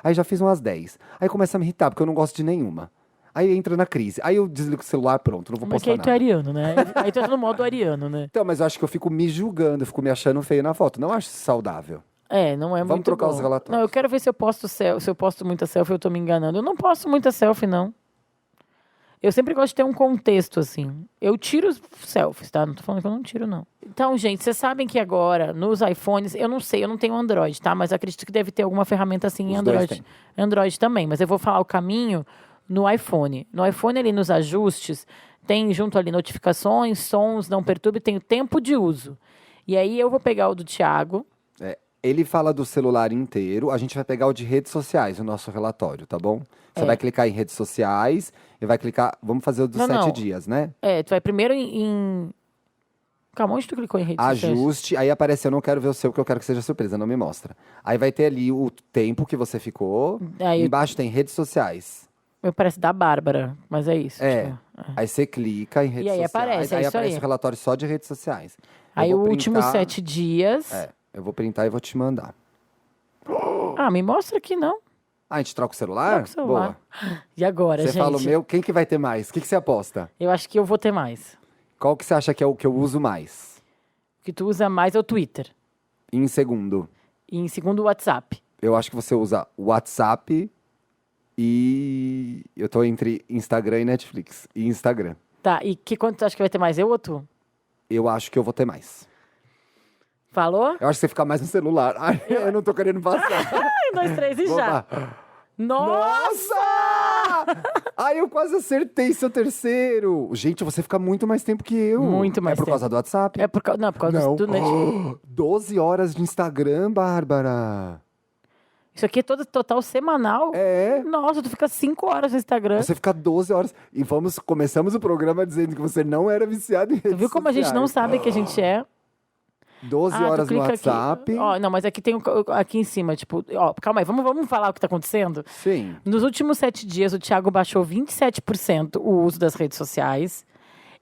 Aí já fiz umas 10. Aí começa a me irritar, porque eu não gosto de nenhuma. Aí entra na crise. Aí eu desligo o celular, pronto, não vou postar nada. Mas que aí tu é ariano, né? Aí tu entra no modo ariano, né? Então, mas eu acho que eu fico me julgando, eu fico me achando feio na foto. Não acho saudável. Não é muito bom. Vamos trocar os relatórios. Não, eu quero ver se eu posto muita selfie, eu tô me enganando. Eu não posto muita selfie, não. Eu sempre gosto de ter um contexto, assim. Eu tiro os selfies, tá? Não tô falando que eu não tiro, não. Então, gente, vocês sabem que agora, nos iPhones, eu não sei, eu não tenho Android, tá? Mas acredito que deve ter alguma ferramenta assim em Android. Android também, mas eu vou falar o caminho no iPhone. No iPhone, ali nos ajustes, tem junto ali notificações, sons, não perturbe, tem o tempo de uso. E aí eu vou pegar o do Thiago. Ele fala do celular inteiro, a gente vai pegar o de redes sociais, o nosso relatório, tá bom? Você vai clicar em redes sociais e vai clicar... Vamos fazer o dos 7 dias, né? Tu vai primeiro em... Calma, onde tu clicou em redes sociais? Ajuste, aí aparece, eu não quero ver o seu, porque eu quero que seja surpresa, não me mostra. Aí vai ter ali o tempo que você ficou, embaixo tem redes sociais. Parece da Bárbara, mas é isso. Aí você clica em redes sociais, aparece, aí aparece o relatório só de redes sociais. Aí vou o último printar. 7 dias. Eu vou printar e vou te mandar. Ah, me mostra aqui, não. Ah, a gente troca o celular? Troca o celular. E agora, Boa. Você gente? fala o meu, quem que vai ter mais? O que você aposta? Eu acho que eu vou ter mais. Qual que você acha que é o que eu uso mais? O que tu usa mais é o Twitter. Em segundo, E em segundo, o WhatsApp. eu acho que você usa WhatsApp e... Eu tô entre Instagram e Netflix. E Instagram. Tá, e quanto tu acha que vai ter mais? Eu ou tu? Eu acho que eu vou ter mais. Falou? Eu acho que você fica mais no celular. Ai, eu não tô querendo passar. 1, 2, 3 e Vou já. lá. Nossa! Ai, eu quase acertei seu terceiro. Gente, você fica muito mais tempo que eu. Muito mais É por tempo. causa do WhatsApp? É por causa. Não, por causa Não. do Netflix. 12 horas de Instagram, Bárbara. Isso aqui é todo total semanal? É. Nossa, tu fica 5 horas no Instagram. Você fica 12 horas. E começamos o programa dizendo que você não era viciado em redes Tu viu como a gente não sabe que a gente é? 12 tu horas no clica WhatsApp. Aqui. Ó, não, mas aqui tem aqui em cima, tipo, ó, calma aí, vamos falar o que tá acontecendo? Sim. Nos últimos 7 dias, o Thiago baixou 27% o uso das redes sociais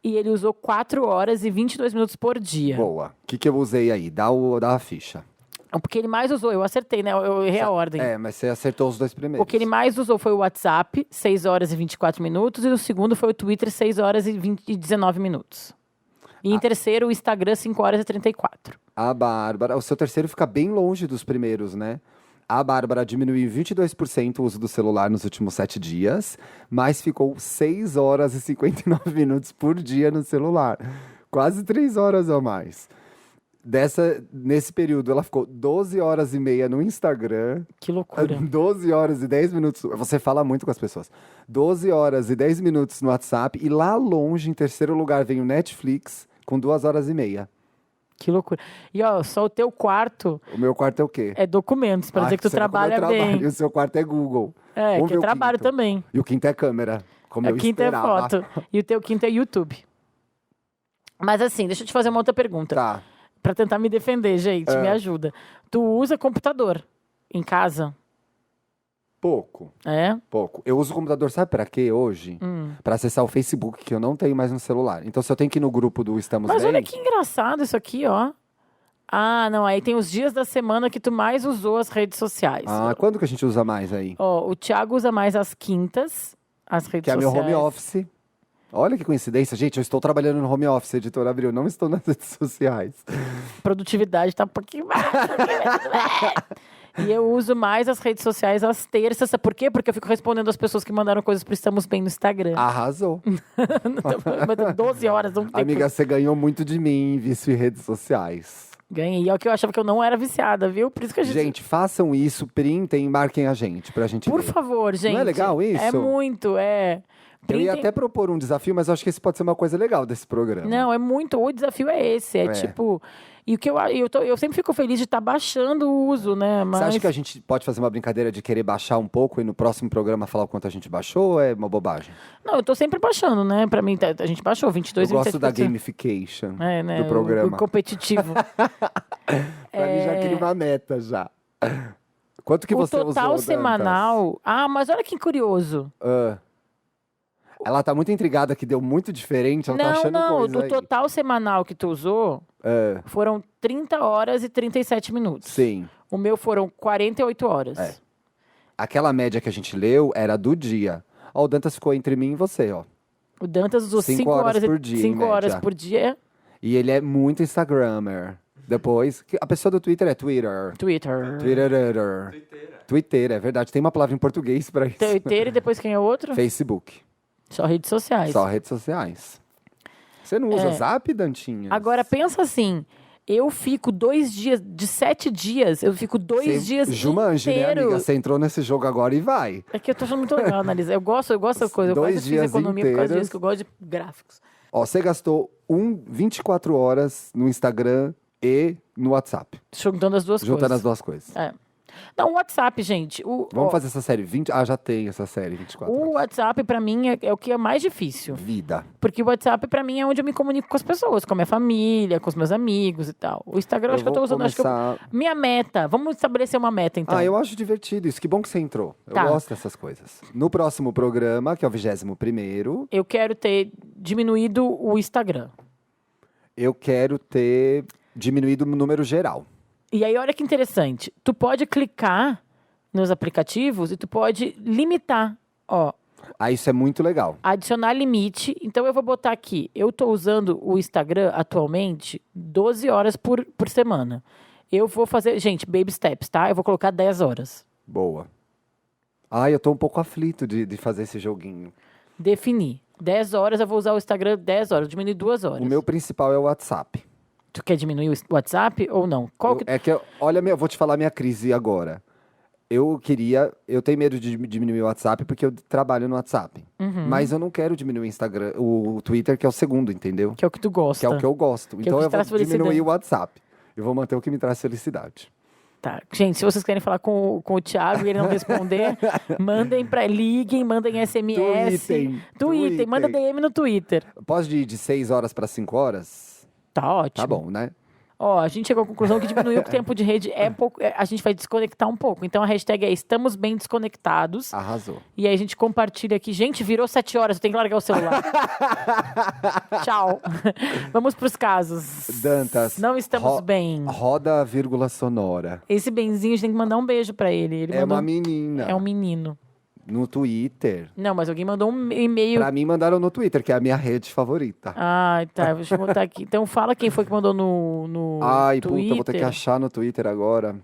e ele usou 4 horas e 22 minutos por dia. Boa. O que eu usei aí? Dá a ficha. Porque ele mais usou, eu acertei, né? Eu errei a ordem. É, mas você acertou os dois primeiros. O que ele mais usou foi o WhatsApp, 6 horas e 24 minutos, e o segundo foi o Twitter, 6 horas e 19 minutos. E em terceiro, o Instagram, 5 horas e 34. A Bárbara, o seu terceiro fica bem longe dos primeiros, né? A Bárbara diminuiu em 22% o uso do celular nos últimos 7 dias, mas ficou 6 horas e 59 minutos por dia no celular. Quase 3 horas a mais. Nesse período, ela ficou 12 horas e meia no Instagram. Que loucura. 12 horas e 10 minutos. Você fala muito com as pessoas. 12 horas e 10 minutos no WhatsApp. E lá longe, em terceiro lugar, vem o Netflix, com 2 horas e meia. Que loucura. E ó, só o teu quarto O meu quarto é o quê? é documentos, pra dizer que tu você vê como eu trabalha bem. trabalho. E o seu quarto é Google. É, Vamos que ver eu o trabalho quinto. também. E o quinto é câmera, como A eu quinta é esperava. foto. E o teu quinto é YouTube. Mas assim, deixa eu te fazer uma outra pergunta. Tá. Pra tentar me defender, gente, me ajuda. Tu usa computador em casa? Pouco. É? Pouco. Eu uso o computador, sabe pra quê hoje? Pra acessar o Facebook, que eu não tenho mais no celular. Então, se eu tenho que ir no grupo do Estamos Mas Bem... olha que engraçado isso aqui, ó. Ah, não, aí tem os dias da semana que tu mais usou as redes sociais. Ah, quando que a gente usa mais aí? Ó, o Thiago usa mais as quintas, as redes Que é meu sociais. home office. Olha que coincidência. Gente, eu estou trabalhando no home office, editora Abril. Não estou nas redes sociais. Produtividade tá um pouquinho mais. E eu uso mais as redes sociais às terças. Sabe por quê? Porque eu fico respondendo as pessoas que mandaram coisas pro Estamos Bem no Instagram. Arrasou. Mas 12 horas, não tem Amiga, você ganhou muito de mim em vício em redes sociais. Ganhei. É o que eu achava que eu não era viciada, viu? Por isso que a gente... Gente, façam isso, printem e marquem a gente, pra gente Por ver. favor, gente. Não é legal isso? É muito, é. Eu ia Printem- até propor um desafio, mas eu acho que esse pode ser uma coisa legal desse programa. Não, é muito. O desafio é esse. É tipo... E o que eu sempre fico feliz de estar baixando o uso, né? Mas... Você acha que a gente pode fazer uma brincadeira de querer baixar um pouco e no próximo programa falar o quanto a gente baixou ou é uma bobagem? Não, eu tô sempre baixando, né? Pra mim, a gente baixou 22, Eu gosto da 27%. gamification É, né? do programa. O competitivo. Pra mim já cria uma meta já. Quanto que O você usou, total Dantas? semanal... Ah, mas olha que curioso. Ah. Ela tá muito intrigada que deu muito diferente, ela tá achando Não. coisa O aí. total semanal que tu usou Ah, foram 30 horas e 37 minutos. sim. O meu foram 48 horas. É. Aquela média que a gente leu era do dia. Ó, o Dantas ficou entre mim e você, ó. O Dantas usou 5 5 horas horas, por dia, em 5 horas média. por dia. E ele é muito Instagrammer. Depois, a pessoa do Twitter é Twitter. Twitter. Twitter, é verdade. Tem uma palavra em português pra isso. Twitter e depois quem é outro? Facebook. Só redes sociais. Só redes sociais. Você não usa Zap, Dantinha? Agora pensa assim, eu fico 2 dias, de 7 dias, eu fico 2 dias Jumanji, né, inteiros. amiga? Você entrou nesse jogo agora e vai. É que eu tô achando muito legal analisar. Eu gosto dessa coisa. Eu 2 quase fiz dias economia por causa inteiros. disso, que eu gosto de gráficos. Ó, você gastou 24 horas no Instagram e no WhatsApp. Juntando as duas Juntando coisas. as duas coisas. É. Não, o WhatsApp, gente. Vamos fazer essa série 20? Ah, já tem essa série 24 O horas. WhatsApp, pra mim, é o que é mais difícil. Vida. Porque o WhatsApp, pra mim, é onde eu me comunico com as pessoas, com a minha família, com os meus amigos e tal. O Instagram, acho que eu tô vou usando. começar- Minha meta. Vamos estabelecer uma meta, então. Ah, eu acho divertido isso. Que bom que você entrou. Eu Tá. gosto dessas coisas. No próximo programa, que é o 21º, Eu quero ter diminuído o Instagram. Eu quero ter diminuído o número geral. E aí, olha que interessante. Tu pode clicar nos aplicativos e tu pode limitar. Ó, Ah, isso é muito legal. adicionar limite. Então, eu vou botar aqui. Eu tô usando o Instagram atualmente 12 horas por semana. Eu vou fazer... Gente, baby steps, tá? Eu vou colocar 10 horas. Boa. Ai, eu tô um pouco aflito de fazer esse joguinho. Definir. 10 horas, eu vou usar o Instagram 10 horas. Diminuir 2 horas. O meu principal é o WhatsApp. Tu quer diminuir o WhatsApp ou não? Olha, eu vou te falar minha crise agora. Eu tenho medo de diminuir o WhatsApp porque eu trabalho no WhatsApp. Mas eu não quero diminuir o Instagram, o Twitter, que é o segundo, entendeu? Que é o que tu gosta. Que é o que eu gosto. Que é o Então que eu te traz vou diminuir felicidade. o WhatsApp. Eu vou manter o que me traz felicidade. Tá. Gente, se vocês querem falar com o Thiago e ele não responder, liguem, mandem SMS. Twitter, manda DM no Twitter. Posso ir de 6 horas para 5 horas? Tá ótimo. Tá bom, né? Ó, a gente chegou à conclusão que diminuir o tempo de rede é pouco. A gente vai desconectar um pouco. Então a hashtag é estamos bem desconectados. Arrasou. E aí a gente compartilha aqui. Gente, virou 7 horas, eu tenho que largar o celular. Tchau. Vamos pros casos. Dantas. Não estamos bem. Roda a vírgula sonora. Esse benzinho, a gente tem que mandar um beijo pra ele. Ele É mandou... uma menina. É um menino. No Twitter. Não, mas alguém mandou um e-mail. Pra mim, mandaram no Twitter, que é a minha rede favorita. Ah, tá. Deixa eu botar aqui. Então fala quem foi que mandou no Ai, Twitter. puta, vou ter que achar no Twitter agora.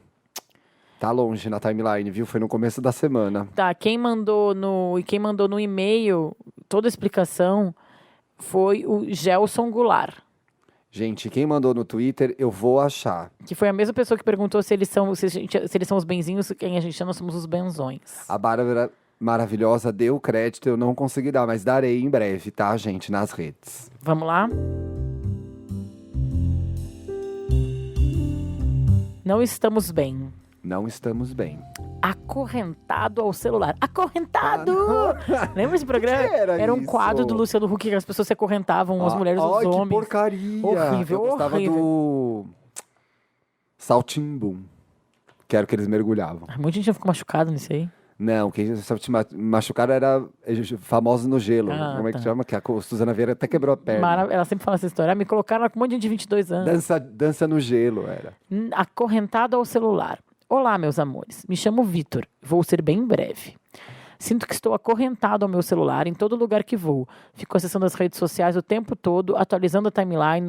Tá longe na timeline, viu? Foi no começo da semana. Tá, quem mandou no e-mail toda a explicação foi o Gelson Goulart. Gente, quem mandou no Twitter, eu vou achar. Que foi a mesma pessoa que perguntou se eles são os benzinhos, quem a gente chama, somos os benzões. A Bárbara maravilhosa deu crédito, eu não consegui dar, mas darei em breve, tá, gente? Nas redes. Vamos lá? Não estamos bem. Não estamos bem. Acorrentado ao celular. Acorrentado! Lembra esse programa? Que era um isso? quadro do Luciano Huck que as pessoas se acorrentavam, as mulheres, os Ai, homens. que porcaria! Horrível, eu gostava horrível. do Saltimbum, que era o que eles mergulhavam. Muita gente ficou machucada nisso aí. Não, quem só te machucaram era famosos no gelo. Ah, Como é tá. que chama? Que a Suzana Vieira até quebrou a perna. Ela sempre fala essa história. Me colocaram com um monte de gente de 22 anos. Dança no gelo, era. Acorrentado ao celular. Olá, meus amores. Me chamo Vitor. Vou ser bem breve. Sinto que estou acorrentado ao meu celular em todo lugar que vou. Fico acessando as redes sociais o tempo todo, atualizando a timeline.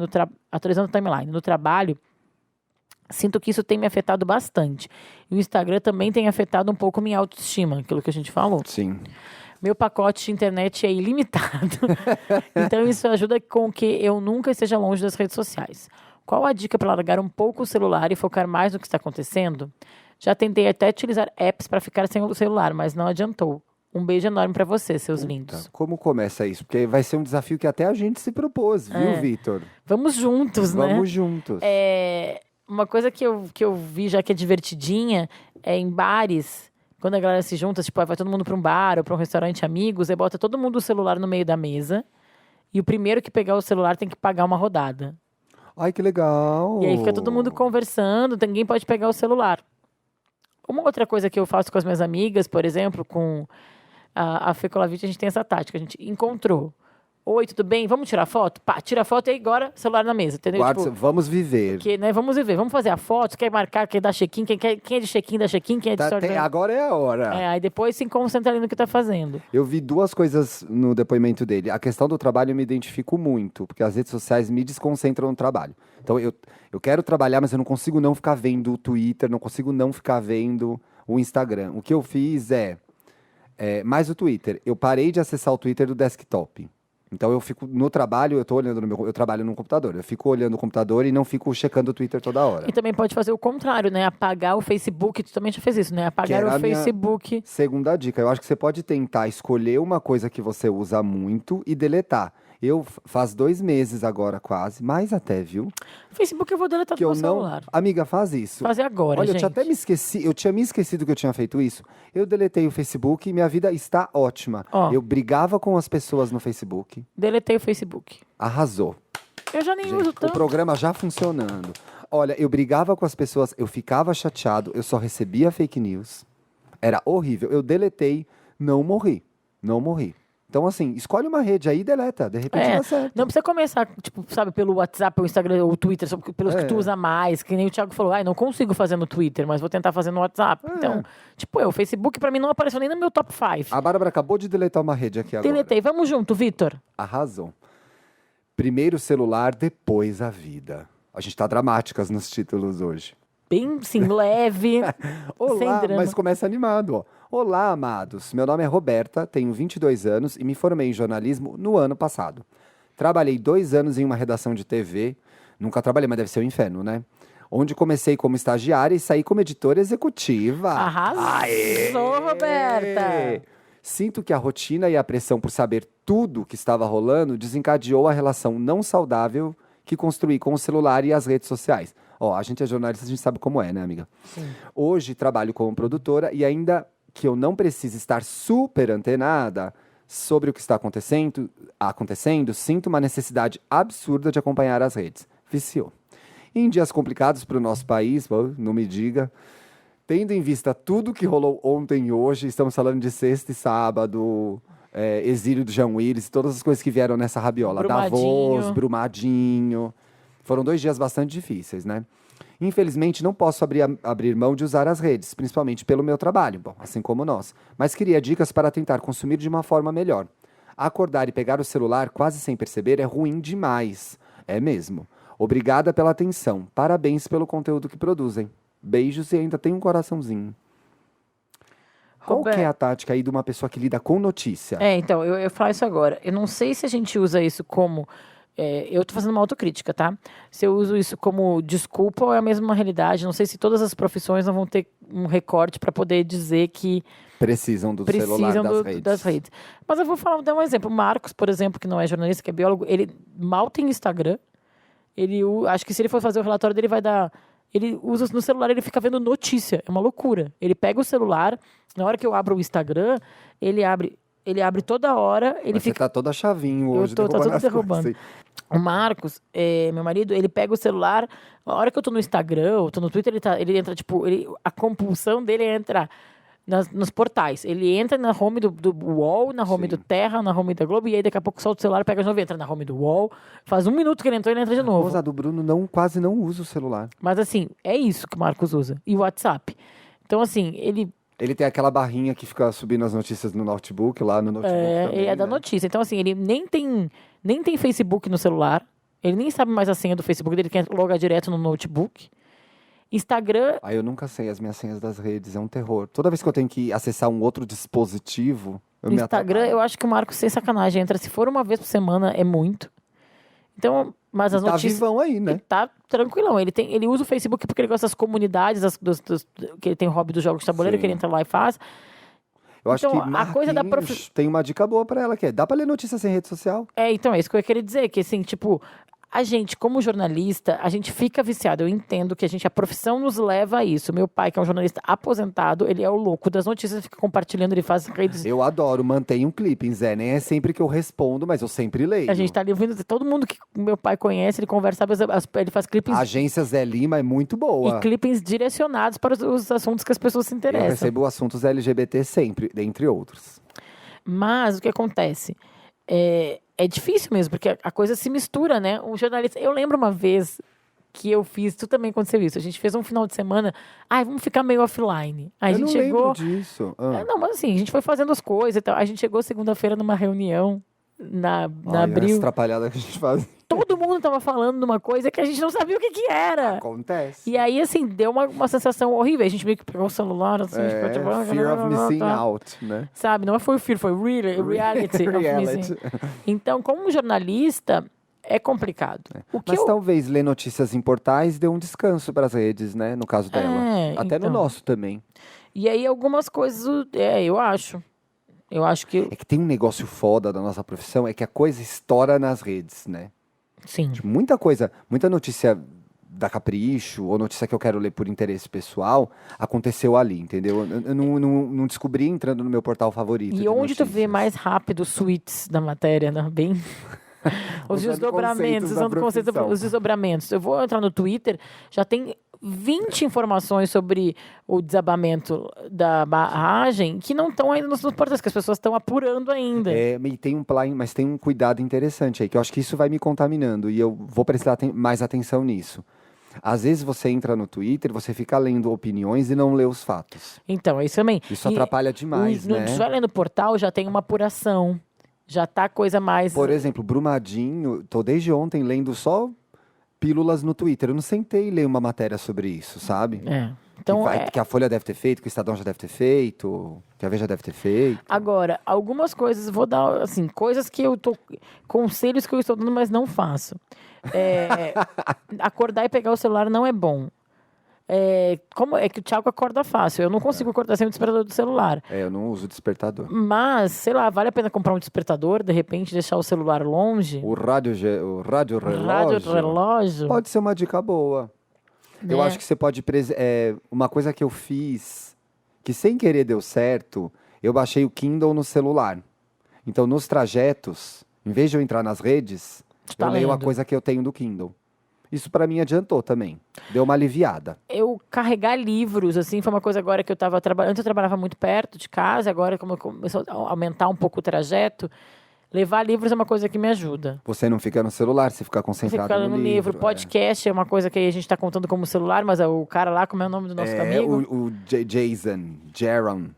No trabalho, sinto que isso tem me afetado bastante. E o Instagram também tem afetado um pouco minha autoestima, aquilo que a gente falou. Sim. Meu pacote de internet é ilimitado. Então isso ajuda com que eu nunca esteja longe das redes sociais. Qual a dica para largar um pouco o celular e focar mais no que está acontecendo? Já tentei até utilizar apps para ficar sem o celular, mas não adiantou. Um beijo enorme para vocês, seus lindos. Como começa isso? Porque vai ser um desafio que até a gente se propôs, viu, Vitor? Vamos juntos, né? Vamos juntos. Uma coisa que eu vi já que é divertidinha é em bares, quando a galera se junta, tipo, vai todo mundo para um bar ou para um restaurante amigos, e bota todo mundo o celular no meio da mesa, e o primeiro que pegar o celular tem que pagar uma rodada. Ai, que legal. E aí fica todo mundo conversando, ninguém pode pegar o celular. Uma outra coisa que eu faço com as minhas amigas, por exemplo, com a Fê Colavite, a gente tem essa tática. A gente encontrou. Oi, tudo bem? Vamos tirar foto? Pá, tira a foto e aí agora celular na mesa, entendeu? Vamos viver. Vamos viver, vamos fazer a foto, quer marcar, quer dar check-in, quem é de check-in, dá check-in, quem é de sorte. Agora é a hora. Aí depois se concentra ali no que tá fazendo. Eu vi duas coisas no depoimento dele. A questão do trabalho eu me identifico muito, porque as redes sociais me desconcentram no trabalho. Então eu quero trabalhar, mas eu não consigo não ficar vendo o Twitter, não consigo não ficar vendo o Instagram. O que eu fiz mais o Twitter. Eu parei de acessar o Twitter do desktop. Então eu fico no trabalho, eu trabalho no computador. Eu fico olhando o computador e não fico checando o Twitter toda hora. E também pode fazer o contrário, né? Apagar o Facebook. Tu também já fez isso, né? Apagar o Facebook. Segunda dica, eu acho que você pode tentar escolher uma coisa que você usa muito e deletar. Faz 2 meses agora quase, mais até, viu? Facebook eu vou deletar do meu celular. Amiga, faz isso. Fazer agora, Olha, gente. eu tinha me esquecido que eu tinha feito isso. Eu deletei o Facebook e minha vida está ótima. Eu brigava com as pessoas no Facebook. Deletei o Facebook. Arrasou. Eu já nem Gente, uso tanto. o programa já funcionando. Olha, eu brigava com as pessoas, eu ficava chateado, eu só recebia fake news. Era horrível. Eu deletei, não morri. Não morri. Então, assim, escolhe uma rede aí e deleta. De repente dá certo. Não precisa começar, tipo, sabe, pelo WhatsApp, pelo Instagram, ou o Twitter, só pelos que tu usa mais, que nem o Thiago falou, não consigo fazer no Twitter, mas vou tentar fazer no WhatsApp. Então, tipo, o Facebook pra mim não apareceu nem no meu top 5. A Bárbara acabou de deletar uma rede aqui agora. Deletei. Vamos junto, Vitor. Arrasou. Primeiro celular, depois a vida. A gente tá dramáticas nos títulos hoje. Bem, sim, leve, sem Olá, drama. mas começa animado, ó. Olá, amados. Meu nome é Roberta, tenho 22 anos e me formei em jornalismo no ano passado. Trabalhei 2 anos em uma redação de TV. Nunca trabalhei, mas deve ser o inferno, né? Onde comecei como estagiária e saí como editora executiva. Arrasou, Roberta! Sinto que a rotina e a pressão por saber tudo o que estava rolando desencadeou a relação não saudável que construí com o celular e as redes sociais. Ó, a gente é jornalista, a gente sabe como é, né, amiga? Sim. Hoje trabalho como produtora e ainda que eu não precise estar super antenada sobre o que está acontecendo, sinto uma necessidade absurda de acompanhar as redes. Viciou. Em dias complicados para o nosso país, não me diga, tendo em vista tudo que rolou ontem e hoje, estamos falando de sexta e sábado, exílio do Jean Willis, todas as coisas que vieram nessa rabiola. Davos, Brumadinho. Foram 2 dias bastante difíceis, né? Infelizmente, não posso abrir mão de usar as redes, principalmente pelo meu trabalho, assim como nós. Mas queria dicas para tentar consumir de uma forma melhor. Acordar e pegar o celular quase sem perceber é ruim demais. É mesmo. Obrigada pela atenção. Parabéns pelo conteúdo que produzem. Beijos e ainda tem um coraçãozinho. Qual que é a tática aí de uma pessoa que lida com notícia? Então, eu falo isso agora. Eu não sei se a gente usa isso como... eu tô fazendo uma autocrítica, tá? Se eu uso isso como desculpa ou é a mesma realidade. Não sei se todas as profissões não vão ter um recorte para poder dizer que precisam do celular das redes. Mas eu vou dar um exemplo. O Marcos, por exemplo, que não é jornalista, que é biólogo, ele mal tem Instagram. Acho que se ele for fazer o relatório dele, vai dar... Ele usa no celular, ele fica vendo notícia. É uma loucura. Ele pega o celular, na hora que eu abro o Instagram, ele abre toda hora. Você tá toda chavinho hoje. Tá tudo derrubando. O Marcos, meu marido, ele pega o celular, na hora que eu tô no Instagram, ou tô no Twitter, ele entra, tipo, a compulsão dele é entrar nos portais. Ele entra na home do UOL, na home do Terra, na home da Globo, e aí daqui a pouco solta o celular, pega de novo e entra na home do UOL. Faz 1 minuto que ele entrou e ele entra de novo. A do Bruno quase não usa o celular. Mas assim, é isso que o Marcos usa. E o WhatsApp. Então assim, ele tem aquela barrinha que fica subindo as notícias no notebook, lá no notebook também, ele é da notícia. Então assim, ele nem tem Facebook no celular. Ele nem sabe mais a senha do Facebook dele, quer logar direto no notebook. Instagram... eu nunca sei as minhas senhas das redes, é um terror. Toda vez que eu tenho que acessar um outro dispositivo, eu me atrapalho. Instagram, eu acho que o Marcos, sem sacanagem, entra, se for uma vez por semana, é muito. Então, mas as notícias... Tá vivão aí, né? Ele tá tranquilão. Ele usa o Facebook porque ele gosta das comunidades, que ele tem o hobby dos jogos de tabuleiro, que ele entra lá e faz. Eu acho que a coisa da tem uma dica boa pra ela, que dá pra ler notícias sem rede social. Então, é isso que eu ia querer dizer, que assim, tipo... A gente, como jornalista, a gente fica viciado. Eu entendo que a profissão nos leva a isso. Meu pai, que é um jornalista aposentado, ele é o louco das notícias, fica compartilhando, ele faz redes... Eu adoro, mantenho um clipe, Zé. Nem é sempre que eu respondo, mas eu sempre leio. A gente tá ali ouvindo, todo mundo que meu pai conhece, ele conversa, ele faz clippings... A agência Zé Lima é muito boa. E clippings direcionados para os assuntos que as pessoas se interessam. Eu recebo assuntos LGBT sempre, dentre outros. Mas o que acontece? É difícil mesmo, porque a coisa se mistura, né? Um jornalista... Eu lembro uma vez que eu fiz... Tu também aconteceu isso. A gente fez um final de semana... Vamos ficar meio offline. Aí a gente chegou... lembro disso. Não, mas assim, a gente foi fazendo as coisas e tal. A gente chegou segunda-feira numa reunião na Abril. Essa atrapalhada que a gente faz. Todo mundo tava falando de uma coisa que a gente não sabia o que era. Acontece. E aí, assim, deu uma sensação horrível. A gente meio que pegou o celular, assim, ficou tipo... Fear of missing out, né? Sabe, não foi o fear, foi reality of missing. Então, como jornalista, é complicado. Mas talvez ler notícias em portais dê um descanso para as redes, né? No caso dela. Até no nosso também. E aí, algumas coisas, eu acho. Eu acho que... É que tem um negócio foda da nossa profissão, é que a coisa estoura nas redes, né? Sim. Tipo, muita notícia da Capricho, ou notícia que eu quero ler por interesse pessoal, aconteceu ali, entendeu? Eu não descobri entrando no meu portal favorito. E onde tu vê mais rápido os suítes da matéria, né? Bem... Os desdobramentos, os desdobramentos. Eu vou entrar no Twitter, já tem 20 informações sobre o desabamento da barragem que não estão ainda nos portais, que as pessoas estão apurando ainda. E tem mas tem um cuidado interessante aí, que eu acho que isso vai me contaminando e eu vou prestar mais atenção nisso. Às vezes você entra no Twitter, você fica lendo opiniões e não lê os fatos. Então, é isso também. Isso atrapalha demais, né? Se vai ler no portal, já tem uma apuração. Já tá coisa mais... Por exemplo, Brumadinho, tô desde ontem lendo só pílulas no Twitter. Eu não sentei ler uma matéria sobre isso, sabe? Então, que a Folha deve ter feito, que o Estadão já deve ter feito, que a Veja deve ter feito. Agora, algumas coisas, vou dar, assim, coisas que eu tô... Conselhos que eu estou dando, mas não faço. Acordar e pegar o celular não é bom. Como é que o Thiago acorda fácil? Eu não consigo acordar sem o despertador do celular. Eu não uso despertador. Mas, sei lá, vale a pena comprar um despertador, de repente deixar o celular longe? O rádio relógio pode ser uma dica boa. Eu acho que você pode... uma coisa que eu fiz, que sem querer deu certo, eu baixei o Kindle no celular. Então, nos trajetos, em vez de eu entrar nas redes, eu leio a coisa que eu tenho do Kindle. Isso pra mim adiantou também. Deu uma aliviada. Eu carregar livros, assim, foi uma coisa agora que eu estava trabalhando. Antes eu trabalhava muito perto de casa, agora como começou a aumentar um pouco o trajeto, levar livros é uma coisa que me ajuda. Você não fica no celular, você fica concentrado Você fica no livro. Podcast é uma coisa que a gente está contando como celular, mas o cara lá, como é o nome do nosso amigo? O Jaron.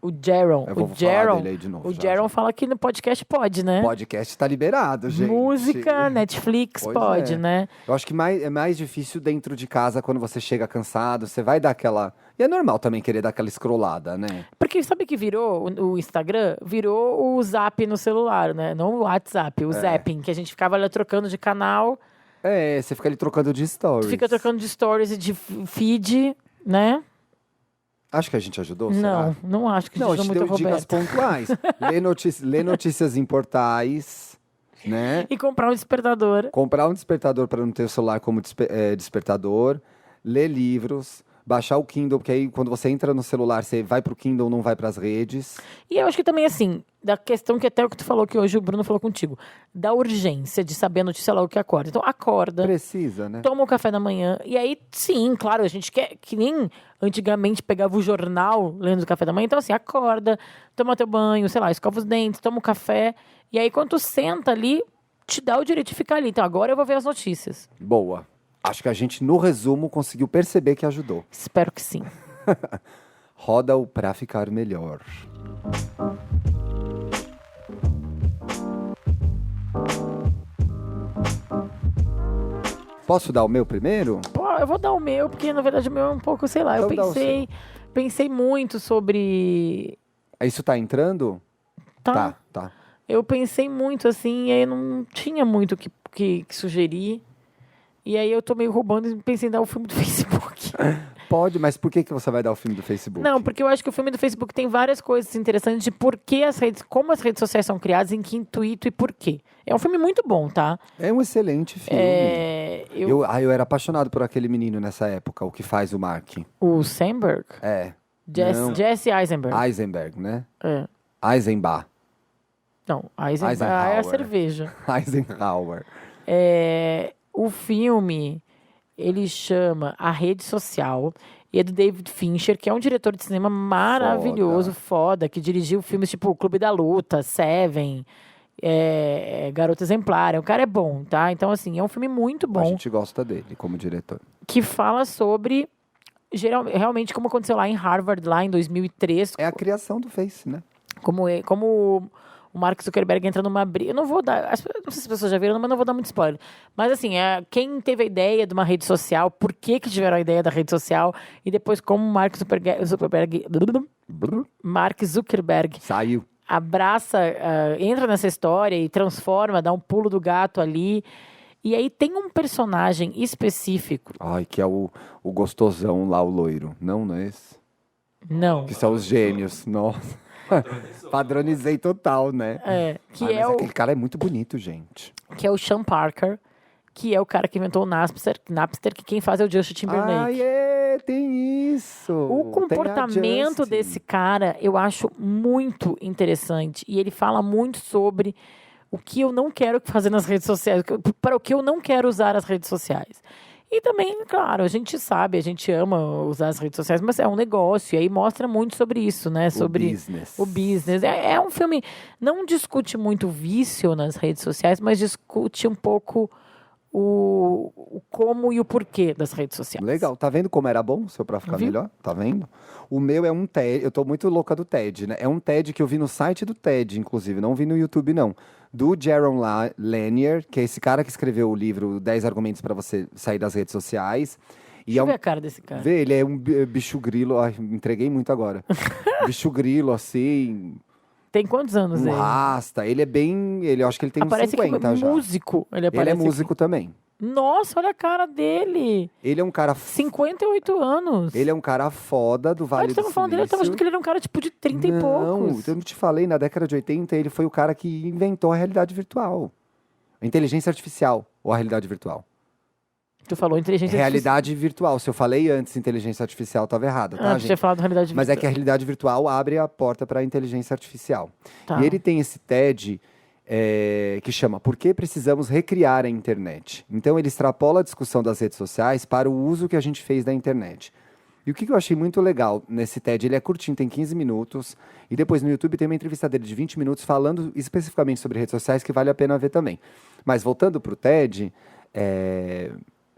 O Jaron. Eu vou falar dele aí de novo. O Jaron fala que no podcast pode, né? Podcast tá liberado, gente. Música, Netflix pode, né? Eu acho que é mais difícil dentro de casa, quando você chega cansado, você vai dar aquela... E é normal também querer dar aquela scrollada, né? Porque sabe que virou, o Instagram virou o Zap no celular, né? Não o WhatsApp, o Zapping, que a gente ficava ali trocando de canal. Você fica ali trocando de stories. Fica trocando de stories e de feed, né? Acho que a gente ajudou, será? Não acho que a gente ajudou muito, Roberto. Dicas pontuais. Lê notícias em portais, né? E comprar um despertador. Comprar um despertador para não ter o celular como despertador. Ler livros. Baixar o Kindle, porque aí quando você entra no celular, você vai pro Kindle, não vai pras redes. E eu acho que também, assim, da questão que até o que tu falou que hoje o Bruno falou contigo, da urgência de saber a notícia logo que acorda. Então, acorda. Precisa, né? Toma o café da manhã. E aí, sim, claro, a gente quer, que nem antigamente pegava o jornal lendo o café da manhã. Então, assim, acorda, toma teu banho, sei lá, escova os dentes, toma o café. E aí, quando tu senta ali, te dá o direito de ficar ali. Então, agora eu vou ver as notícias. Boa. Acho que a gente, no resumo, conseguiu perceber que ajudou. Espero que sim. Roda o Pra Ficar Melhor. Posso dar o meu primeiro? Pô, eu vou dar o meu, porque na verdade o meu é um pouco, sei lá, então eu pensei muito sobre... Isso tá entrando? Tá. Tá. Eu pensei muito, assim, e aí não tinha muito o que sugerir. E aí eu tô meio roubando e pensei em dar o filme do Facebook. Pode, mas por que você vai dar o filme do Facebook? Não, porque eu acho que o filme do Facebook tem várias coisas interessantes de como as redes sociais são criadas, em que intuito e por quê. É um filme muito bom, tá? É um excelente filme. Eu era apaixonado por aquele menino nessa época, o que faz o Mark. O Sandberg? Jesse Eisenberg. Eisenberg, né? Eisenbach. Não, Eisenberg é a cerveja. Eisenhower. O filme, ele chama A Rede Social, e é do David Fincher, que é um diretor de cinema maravilhoso, foda, que dirigiu filmes tipo O Clube da Luta, Seven, Garota Exemplar. O cara é bom, tá? Então, assim, é um filme muito bom. A gente gosta dele como diretor. Que fala sobre, realmente, como aconteceu lá em Harvard, lá em 2003. É a criação do Face, né? Como o Mark Zuckerberg entra numa briga. Eu não vou dar... Não sei se as pessoas já viram, mas não vou dar muito spoiler. Mas, assim, quem teve a ideia de uma rede social, por que tiveram a ideia da rede social, e depois como Mark Zuckerberg saiu. Abraça, entra nessa história e transforma, dá um pulo do gato ali. E aí tem um personagem específico. Ai, que é o gostosão lá, o loiro. Não é esse? Não. Que são os gêmeos. Nossa. Padronizei total, né? Aquele cara é muito bonito, gente. Que é o Sean Parker, que é o cara que inventou o Napster, que quem faz é o Justin Timberlake. Tem isso. O comportamento desse cara eu acho muito interessante. E ele fala muito sobre o que eu não quero fazer nas redes sociais, para o que eu não quero usar as redes sociais. E também, claro, a gente sabe, a gente ama usar as redes sociais, mas é um negócio. E aí mostra muito sobre isso, né? Sobre business. o business. É um filme, não discute muito o vício nas redes sociais, mas discute um pouco o como e o porquê das redes sociais. Legal. Tá vendo como era bom, seu pra ficar Viu? melhor? Tá vendo? O meu é um TED, eu tô muito louca do TED, né? É um TED que eu vi no site do TED, inclusive, não vi no YouTube, não. Do Jaron Lanier, que é esse cara que escreveu o livro 10 Argumentos para você sair das redes sociais. E Deixa é eu um, ver a cara desse cara. vê, ele é um bicho grilo, ai, me entreguei muito agora. Bicho grilo, assim, Tem quantos anos um ele? rasta. Ele é bem, eu acho que ele tem uns Aparece 50 que já. músico. Ele Ele aparece é aqui. músico também. Nossa, olha a cara dele. Ele é um cara 58 anos. Ele é um cara foda do Ah, Vale tu do tava falando dele, eu tava achando Silício. que ele era um cara tipo de 30 e Não, poucos. eu não te falei, na década de 80 ele foi o cara que inventou a realidade virtual. A inteligência artificial ou a realidade virtual? Tu falou inteligência Realidade virtual. Se eu falei antes inteligência artificial, estava errado, tá, artificial. Ah, tu tinha gente? falado realidade Mas é que a virtual. realidade virtual abre a porta para a inteligência artificial. Tá. E ele tem esse TED que chama Por que precisamos recriar a internet? Então ele extrapola a discussão das redes sociais para o uso que a gente fez da internet. E o que eu achei muito legal nesse TED, ele é curtinho, tem 15 minutos, e depois no YouTube tem uma entrevista dele de 20 minutos falando especificamente sobre redes sociais, que vale a pena ver também. Mas voltando para o TED,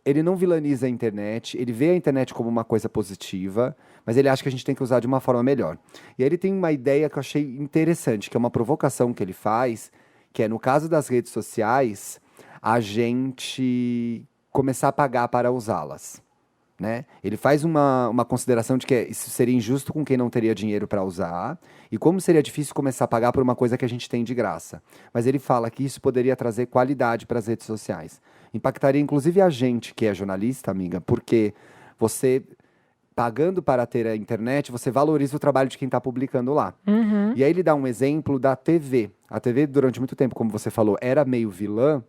ele não vilaniza a internet, ele vê a internet como uma coisa positiva, mas ele acha que a gente tem que usar de uma forma melhor. E aí ele tem uma ideia que eu achei interessante, que é uma provocação que ele faz, que é, no caso das redes sociais, a gente começar a pagar para usá-las. Né? Ele faz uma consideração de que isso seria injusto com quem não teria dinheiro para usar e como seria difícil começar a pagar por uma coisa que a gente tem de graça. Mas ele fala que isso poderia trazer qualidade para as redes sociais. Impactaria inclusive a gente que é jornalista, amiga, porque você, pagando para ter a internet, você valoriza o trabalho de quem está publicando lá. Uhum. E aí ele dá um exemplo da TV. A TV, durante muito tempo, como você falou, era meio vilã.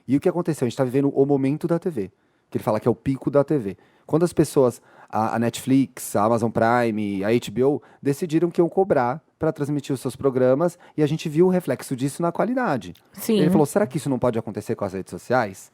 E o que aconteceu? A gente está vivendo o momento da TV. Que ele fala que é o pico da TV. Quando as pessoas, a Netflix, a Amazon Prime, a HBO, decidiram que iam cobrar para transmitir os seus programas e a gente viu o reflexo disso na qualidade. Sim. Ele falou, será que isso não pode acontecer com as redes sociais?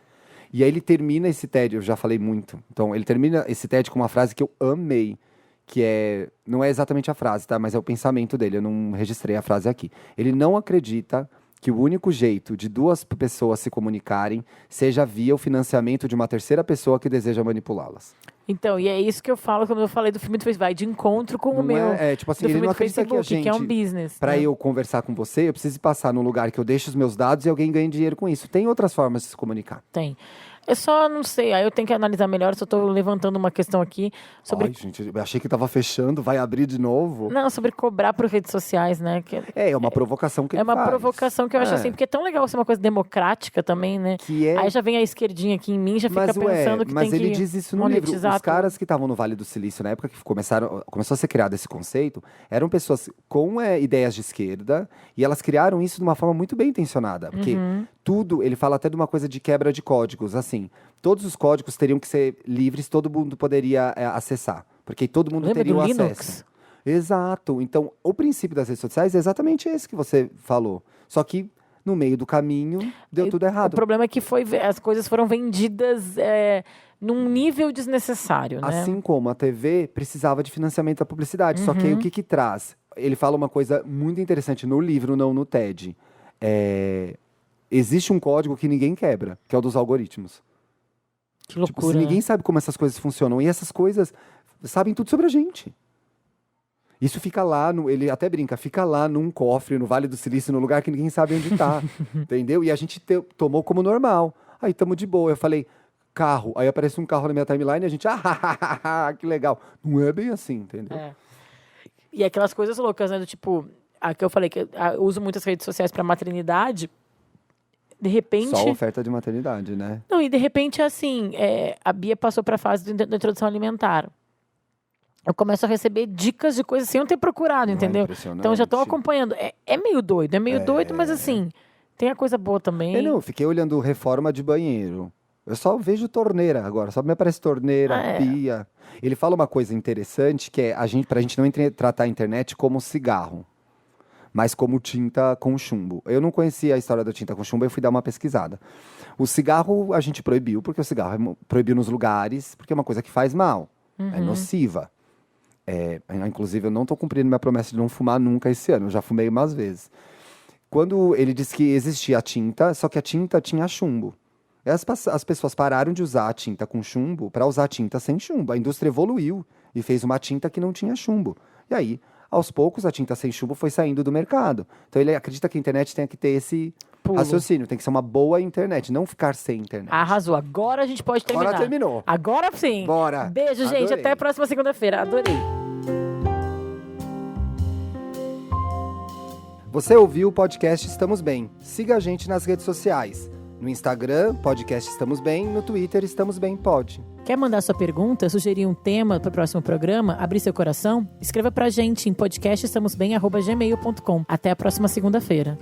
E aí ele termina esse TED, eu já falei muito. Então, ele termina esse TED com uma frase que eu amei, que não é exatamente a frase, tá? Mas é o pensamento dele, eu não registrei a frase aqui. Ele não acredita que o único jeito de duas pessoas se comunicarem seja via o financiamento de uma terceira pessoa que deseja manipulá-las. Então, e é isso que eu falo quando eu falei do filme do Facebook. Vai de encontro com o Não meu. tipo assim, do ele filme não do acredita que a Facebook, que é um gente, business. para né? eu conversar com você, eu preciso passar num lugar que eu deixo os meus dados e alguém ganhe dinheiro com isso. Tem outras formas de se comunicar. Tem. Eu só não sei, aí eu tenho que analisar melhor, só tô levantando uma questão aqui sobre. Ai, gente, eu achei que tava fechando, vai abrir de novo. Não, sobre cobrar por redes sociais, né? Que É uma provocação que é ele uma faz. provocação que eu acho assim, porque é tão legal ser uma coisa democrática também, né? Que é... Aí já vem a esquerdinha aqui em mim, já fica pensando que mas tem ele que diz isso no livro. monetizar Os caras que estavam no Vale do Silício, na época que começou a ser criado esse conceito, eram pessoas com ideias de esquerda e elas criaram isso de uma forma muito bem intencionada. Porque tudo, ele fala até de uma coisa de quebra de códigos, assim. Todos os códigos teriam que ser livres, todo mundo poderia acessar. Porque todo mundo Lembra teria do o Linux? acesso. Exato. Então, o princípio das redes sociais é exatamente esse que você falou. Só que, no meio do caminho, deu tudo O errado. problema é que as coisas foram vendidas num nível desnecessário, né? Assim como a TV precisava de financiamento da publicidade. Só que aí o que traz? Ele fala uma coisa muito interessante no livro, não no TED. Existe um código que ninguém quebra, que é o dos algoritmos. Que Tipo, loucura. se ninguém sabe como essas coisas funcionam, e essas coisas sabem tudo sobre a gente. Isso fica lá, ele até brinca, fica lá num cofre, no Vale do Silício, num lugar que ninguém sabe onde tá. Entendeu? E a gente tomou como normal. Aí tamo de boa. Eu falei, carro. Aí aparece um carro na minha timeline e a gente, que legal. Não é bem assim, entendeu? É. E aquelas coisas loucas, né? Do tipo, a que eu falei que eu uso muitas redes sociais para maternidade. De repente. Só oferta de maternidade, né? Não, e de repente, assim, a Bia passou para a fase da introdução alimentar. Eu começo a receber dicas de coisas sem eu ter procurado, Não é entendeu? impressionante? Então já estou acompanhando. É meio doido, mas assim, tem a coisa boa também. Eu fiquei olhando reforma de banheiro. Eu só vejo torneira agora, só me aparece torneira, pia. Ele fala uma coisa interessante que é pra gente não tratar a internet como cigarro. mas como tinta com chumbo. Eu não conhecia a história da tinta com chumbo, eu fui dar uma pesquisada. O cigarro a gente proibiu, porque o cigarro proibiu nos lugares, porque é uma coisa que faz mal, é nociva. Inclusive, eu não estou cumprindo minha promessa de não fumar nunca esse ano, eu já fumei umas vezes. Quando ele disse que existia a tinta, só que a tinta tinha chumbo. E as pessoas pararam de usar a tinta com chumbo para usar a tinta sem chumbo. A indústria evoluiu e fez uma tinta que não tinha chumbo. E aí, aos poucos, a tinta sem chumbo foi saindo do mercado. Então ele acredita que a internet tem que ter esse Pulo. raciocínio, tem que ser uma boa internet, não ficar sem internet. Arrasou. Agora a gente pode terminar. Agora terminou. Agora sim. Bora. Beijo, gente. Adorei. Até a próxima segunda-feira. Adorei. Você ouviu o podcast Estamos Bem. Siga a gente nas redes sociais. No Instagram, podcast Estamos Bem. No Twitter, Estamos Bem Pod. Quer mandar sua pergunta, sugerir um tema para o próximo programa, abrir seu coração? Escreva pra gente em podcastestamosbem@gmail.com. Até a próxima segunda-feira.